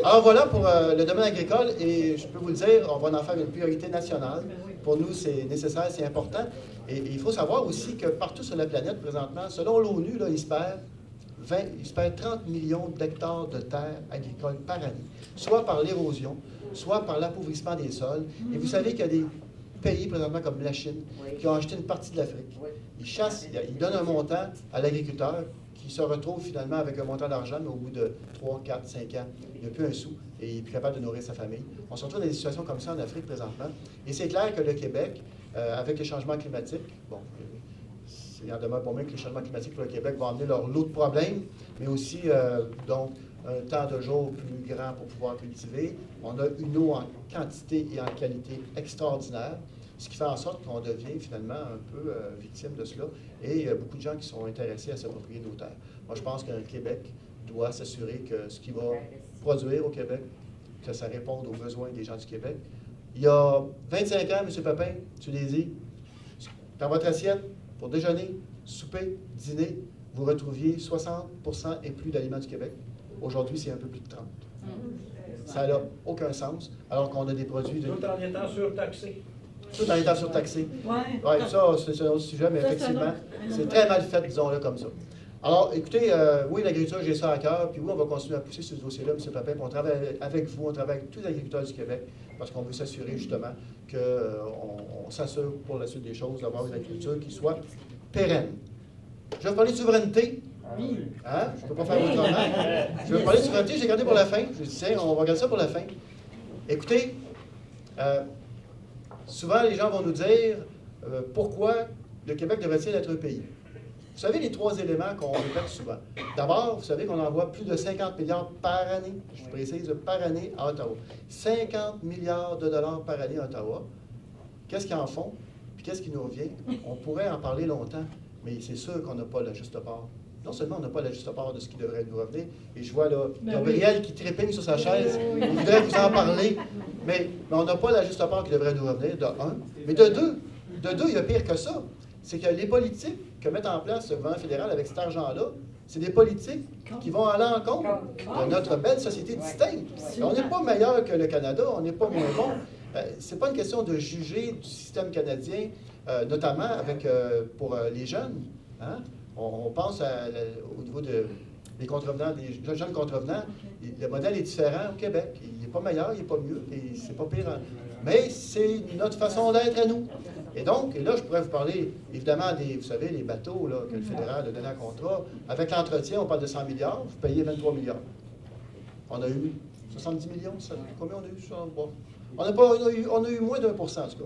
alors voilà pour le domaine agricole, et je peux vous le dire, on va en faire une priorité nationale. Pour nous, c'est nécessaire, c'est important. Et il faut savoir aussi que partout sur la planète, présentement, selon l'ONU, ils se perdent 30 millions d'hectares de terres agricoles par année, soit par l'érosion, soit par l'appauvrissement des sols. Et vous savez qu'il y a des pays, présentement, comme la Chine, qui ont acheté une partie de l'Afrique. Ils chassent, ils donnent un montant à l'agriculteur qui se retrouve finalement avec un montant d'argent, mais au bout de 3, 4, 5 ans, il n'a plus un sou et il n'est plus capable de nourrir sa famille. On se retrouve dans des situations comme ça en Afrique présentement. Et c'est clair que le Québec, avec les changements climatiques, bon, il en demeure pour moi que les changements climatiques pour le Québec vont amener leur lot de problèmes, mais aussi, donc, un temps de jour plus grand pour pouvoir cultiver. On a une eau en quantité et en qualité extraordinaire, ce qui fait en sorte qu'on devient finalement un peu victime de cela. Et il y a beaucoup de gens qui sont intéressés à s'approprier nos terres. Moi, je pense que le Québec doit s'assurer que ce qu'il va produire au Québec, que ça réponde aux besoins des gens du Québec. Il y a 25 ans, M. Papin, tu l'as dit, dans votre assiette, pour déjeuner, souper, dîner, vous retrouviez 60% et plus d'aliments du Québec. Aujourd'hui, c'est un peu plus de 30. Ça n'a aucun sens, alors qu'on a des produits de... Tout en étant surtaxé. Tout en étant surtaxé. Oui, ça, c'est un autre sujet, mais effectivement, c'est très mal fait, disons-le comme ça. Alors, écoutez, oui, l'agriculture, j'ai ça à cœur, puis oui, on va continuer à pousser ce dossier-là, M. Papin, puis on travaille avec vous, on travaille avec tous les agriculteurs du Québec, parce qu'on veut s'assurer, justement, qu'on s'assure pour la suite des choses d'avoir une agriculture qui soit pérenne. Je vais parler de souveraineté. Hein? Je ne peux pas faire autrement. Je vais parler de souveraineté, j'ai gardé pour la fin. Je dis, tiens, on va regarder ça pour la fin. Écoutez, souvent les gens vont nous dire pourquoi le Québec devrait-il être un pays? Vous savez les 3 éléments qu'on répète souvent. D'abord, vous savez qu'on envoie plus de 50 milliards par année, je précise, par année à Ottawa. 50 milliards de dollars par année à Ottawa. Qu'est-ce qu'ils en font? Puis qu'est-ce qui nous revient? On pourrait en parler longtemps, mais c'est sûr qu'on n'a pas la juste part. Non seulement on n'a pas la juste part de ce qui devrait nous revenir, et je vois là Gabriel qui trépigne sur sa chaise, il voudrait vous en parler, mais on n'a pas la juste part qui devrait nous revenir, de un. Mais de deux, il y a pire que ça. C'est que les politiques que met en place le gouvernement fédéral avec cet argent-là, c'est des politiques qui vont à l'encontre de notre belle société distincte. On n'est pas meilleur que le Canada, on n'est pas moins bon. C'est pas une question de juger du système canadien, notamment pour les jeunes. Hein? On pense au niveau des contrevenants, des jeunes contrevenants, le modèle est différent au Québec. Il n'est pas meilleur, il n'est pas mieux, et c'est pas pire. Mais c'est notre façon d'être à nous. Et donc, là, je pourrais vous parler, évidemment, vous savez, les bateaux là, que le fédéral a donné en contrat. Avec l'entretien, on parle de 100 milliards, vous payez 23 milliards. On a eu 70 millions, ça, combien on a eu? Bon. On a eu moins d'1 % en tout cas,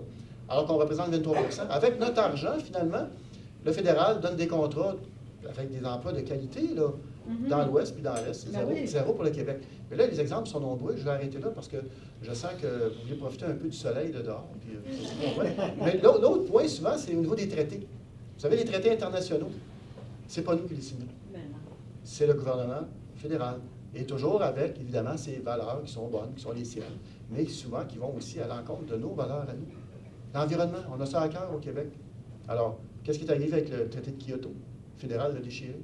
alors qu'on représente 23 %. Avec notre argent, finalement, le fédéral donne des contrats avec des emplois de qualité, là, dans l'Ouest puis dans l'Est. C'est zéro pour le Québec. Mais là, les exemples sont nombreux. Je vais arrêter là parce que je sens que vous voulez profiter un peu du soleil là, dehors. Puis, mais l'autre point, souvent, c'est au niveau des traités. Vous savez, les traités internationaux, c'est pas nous qui les signons. C'est le gouvernement fédéral. Et toujours avec, évidemment, ces valeurs qui sont bonnes, qui sont les siennes, mais souvent qui vont aussi à l'encontre de nos valeurs à nous. L'environnement, on a ça à cœur au Québec. Alors, qu'est-ce qui est arrivé avec le traité de Kyoto? Le fédéral l'a déchiré.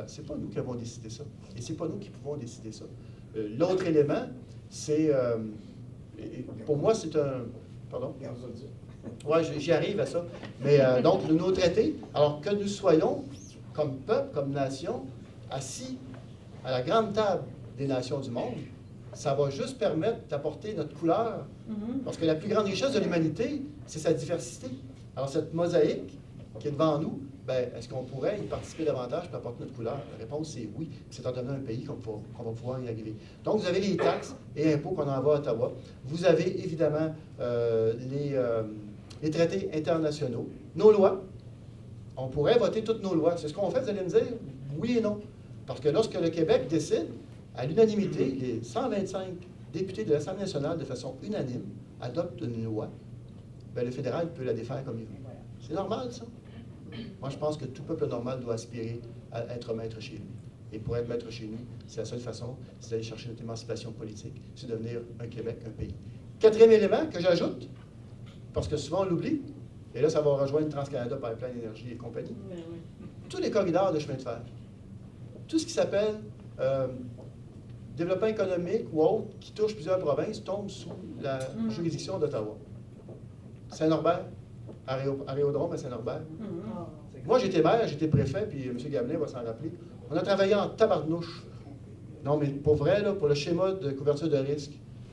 C'est pas nous qui avons décidé ça. Et c'est pas nous qui pouvons décider ça. L'autre élément, c'est... pour moi, c'est un... Pardon? Oui, j'y arrive à ça. Mais donc, nos traités, alors que nous soyons, comme peuple, comme nation, assis à la grande table des nations du monde, ça va juste permettre d'apporter notre couleur. Parce que la plus grande richesse de l'humanité, c'est sa diversité. Alors, cette mosaïque qui est devant nous, bien, est-ce qu'on pourrait y participer davantage pour apporter notre couleur? La réponse, c'est oui. C'est en devenant un pays qu'on va pouvoir y arriver. Donc, vous avez les taxes et impôts qu'on envoie à Ottawa. Vous avez évidemment les traités internationaux, nos lois. On pourrait voter toutes nos lois. C'est ce qu'on fait, vous allez me dire? Oui et non. Parce que lorsque le Québec décide, à l'unanimité, les 125 députés de l'Assemblée nationale, de façon unanime, adoptent une loi, bien, le fédéral peut la défaire comme il veut. C'est normal, ça? Moi, je pense que tout peuple normal doit aspirer à être maître chez lui. Et pour être maître chez nous, c'est la seule façon, c'est d'aller chercher notre émancipation politique, c'est de devenir un Québec, un pays. Quatrième élément que j'ajoute, parce que souvent on l'oublie, et là, ça va rejoindre TransCanada, Pipeline Énergie et compagnie, tous les corridors de chemin de fer, tout ce qui s'appelle développement économique ou autre, qui touche plusieurs provinces, tombe sous la juridiction d'Ottawa. Saint-Norbert, Aérodrome à Saint-Norbert. Moi, j'étais maire, j'étais préfet, puis M. Gamelin va s'en rappeler. On a travaillé en tabarnouche. Non, mais pour vrai, là, pour le schéma de couverture de risque,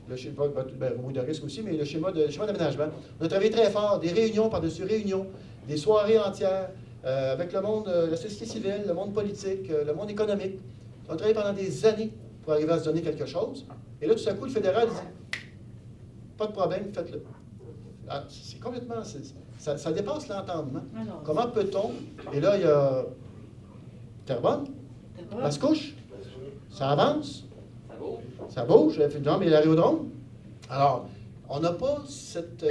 oui, de risque aussi, mais le schéma d'aménagement. On a travaillé très fort, des réunions par-dessus réunions, des soirées entières, avec le monde, la société civile, le monde politique, le monde économique. On a travaillé pendant des années pour arriver à se donner quelque chose. Et là, tout à coup, le fédéral dit « Pas de problème, faites-le ». C'est complètement... Ça dépasse l'entendement. Comment peut-on... Et là, il y a Terrebonne, Mascouche, ça avance, ça bouge, non, mais l'aérodrome. Alors, on n'a pas cette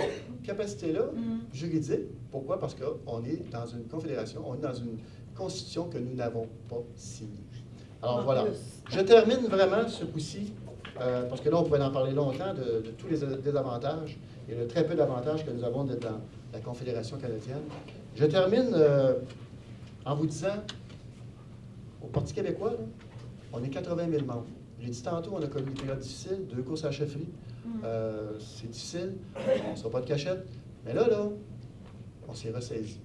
capacité-là juridique. Pourquoi? Parce qu'on est dans une confédération, on est dans une constitution que nous n'avons pas signée. Alors voilà. Je termine vraiment ce coup-ci, parce que là, on pourrait en parler longtemps de tous les désavantages et de très peu d'avantages que nous avons d'être dans la Confédération canadienne. Je termine en vous disant, au Parti québécois, là, on est 80 000 membres. J'ai dit tantôt, on a connu des périodes difficiles, 2 courses à la chefferie. C'est difficile, on ne sera pas de cachette. Mais là, on s'est ressaisi.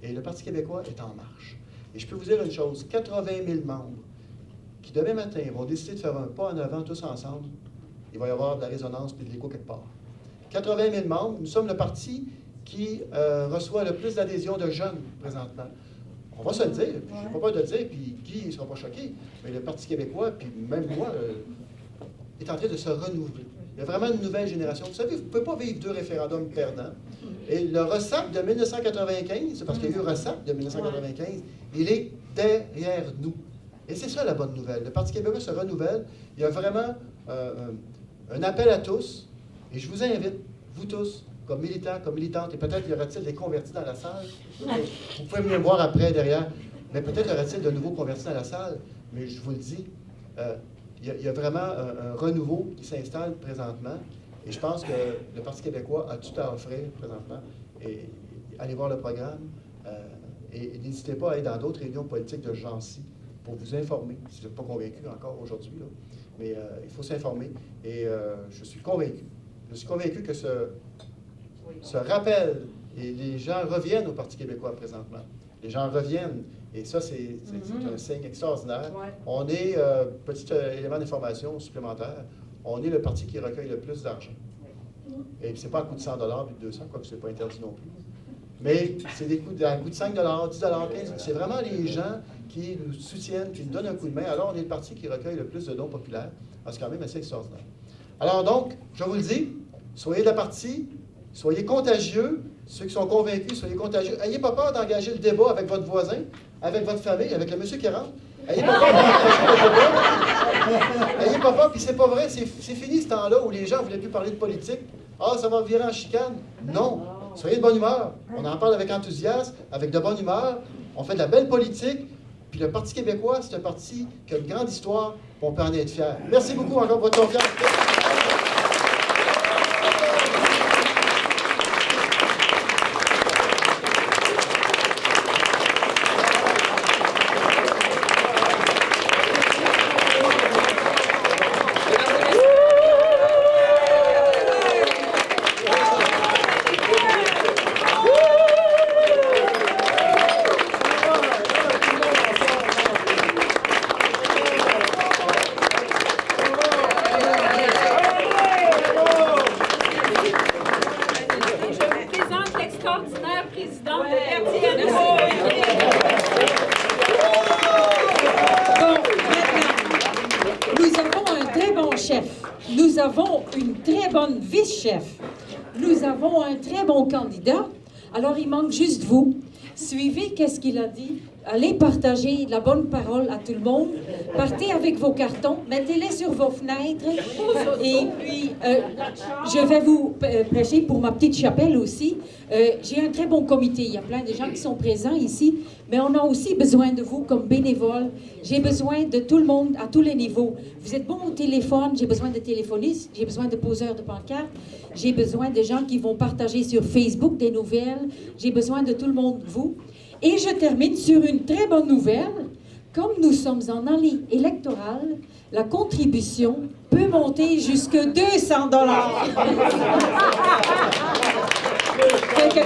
Et le Parti québécois est en marche. Et je peux vous dire une chose, 80 000 membres qui, demain matin, vont décider de faire un pas en avant tous ensemble, il va y avoir de la résonance et de l'écho quelque part. 80 000 membres, nous sommes le parti qui reçoit le plus d'adhésion de jeunes présentement. On va se le dire, je ne vais pas peur de le dire, puis qui ne sera pas choqué, mais le Parti québécois, puis même moi, est en train de se renouveler. Il y a vraiment une nouvelle génération. Vous savez, vous ne pouvez pas vivre 2 référendums perdants. Et le RESAP de 1995, parce qu'il y a eu le RESAP de 1995, il est derrière nous. Et c'est ça la bonne nouvelle. Le Parti québécois se renouvelle. Il y a vraiment un appel à tous. Et je vous invite, vous tous, comme militants, comme militantes, et peut-être y aura-t-il des convertis dans la salle. Vous pouvez venir voir après, derrière. Mais peut-être y aura-t-il de nouveaux convertis dans la salle. Mais je vous le dis, il y a vraiment un renouveau qui s'installe présentement. Et je pense que le Parti québécois a tout à offrir présentement. Et allez voir le programme. Et n'hésitez pas à aller dans d'autres réunions politiques de ce genre-ci pour vous informer, si vous n'êtes pas convaincu encore aujourd'hui. Mais il faut s'informer. Et je suis convaincu. Je suis convaincu que ce rappel, et les gens reviennent au Parti québécois présentement. Les gens reviennent. Et ça, c'est un signe extraordinaire. Ouais. On est, petit élément d'information supplémentaire, on est le parti qui recueille le plus d'argent. Et ce n'est pas à coût de 100 puis de 200, quoique ce n'est pas interdit non plus. Mais c'est des coûts à coût de 5 10 15 c'est vraiment les gens qui nous soutiennent, qui nous donnent un coup de main. Alors, on est le parti qui recueille le plus de dons populaires. C'est quand même assez extraordinaire. Alors donc, je vous le dis, soyez de la partie, soyez contagieux. Ceux qui sont convaincus, soyez contagieux. Ayez pas peur d'engager le débat avec votre voisin, avec votre famille, avec le monsieur qui rentre. Ayez pas peur d'engager le débat. Ayez pas peur, puis c'est pas vrai, c'est fini ce temps-là où les gens ne voulaient plus parler de politique. Ah, ça va virer en chicane. Non. Soyez de bonne humeur. On en parle avec enthousiasme, avec de bonne humeur. On fait de la belle politique. Puis le Parti québécois, c'est un parti qui a une grande histoire, puis on peut en être fiers. Merci beaucoup encore pour votre confiance. Nous avons une très bonne vice-chef. Nous avons un très bon candidat. Alors, il manque juste vous. Suivez qu'est-ce qu'il a dit. Allez partager la bonne parole à tout le monde. Partez avec vos cartons, mettez-les sur vos fenêtres. Et puis, je vais vous prêcher pour ma petite chapelle aussi. J'ai un très bon comité. Il y a plein de gens qui sont présents ici. Mais on a aussi besoin de vous comme bénévoles. J'ai besoin de tout le monde à tous les niveaux. Vous êtes bons au téléphone, j'ai besoin de téléphonistes, j'ai besoin de poseurs de pancartes, j'ai besoin de gens qui vont partager sur Facebook des nouvelles, j'ai besoin de tout le monde, vous. Et je termine sur une très bonne nouvelle. Comme nous sommes en année électorale, la contribution peut monter jusqu'à 200 $.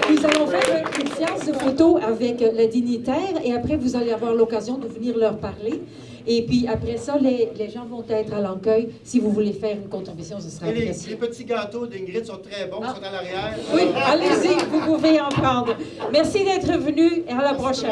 Nous allons faire une séance de photos avec les dignitaires et après, vous allez avoir l'occasion de venir leur parler. Et puis après ça, les gens vont être à l'accueil. Si vous voulez faire une contribution, ce sera apprécié. Les petits gâteaux d'Ingrid sont très bons, ils sont à l'arrière. Oui, allez-y, vous pouvez en prendre. Merci d'être venu et à la prochaine.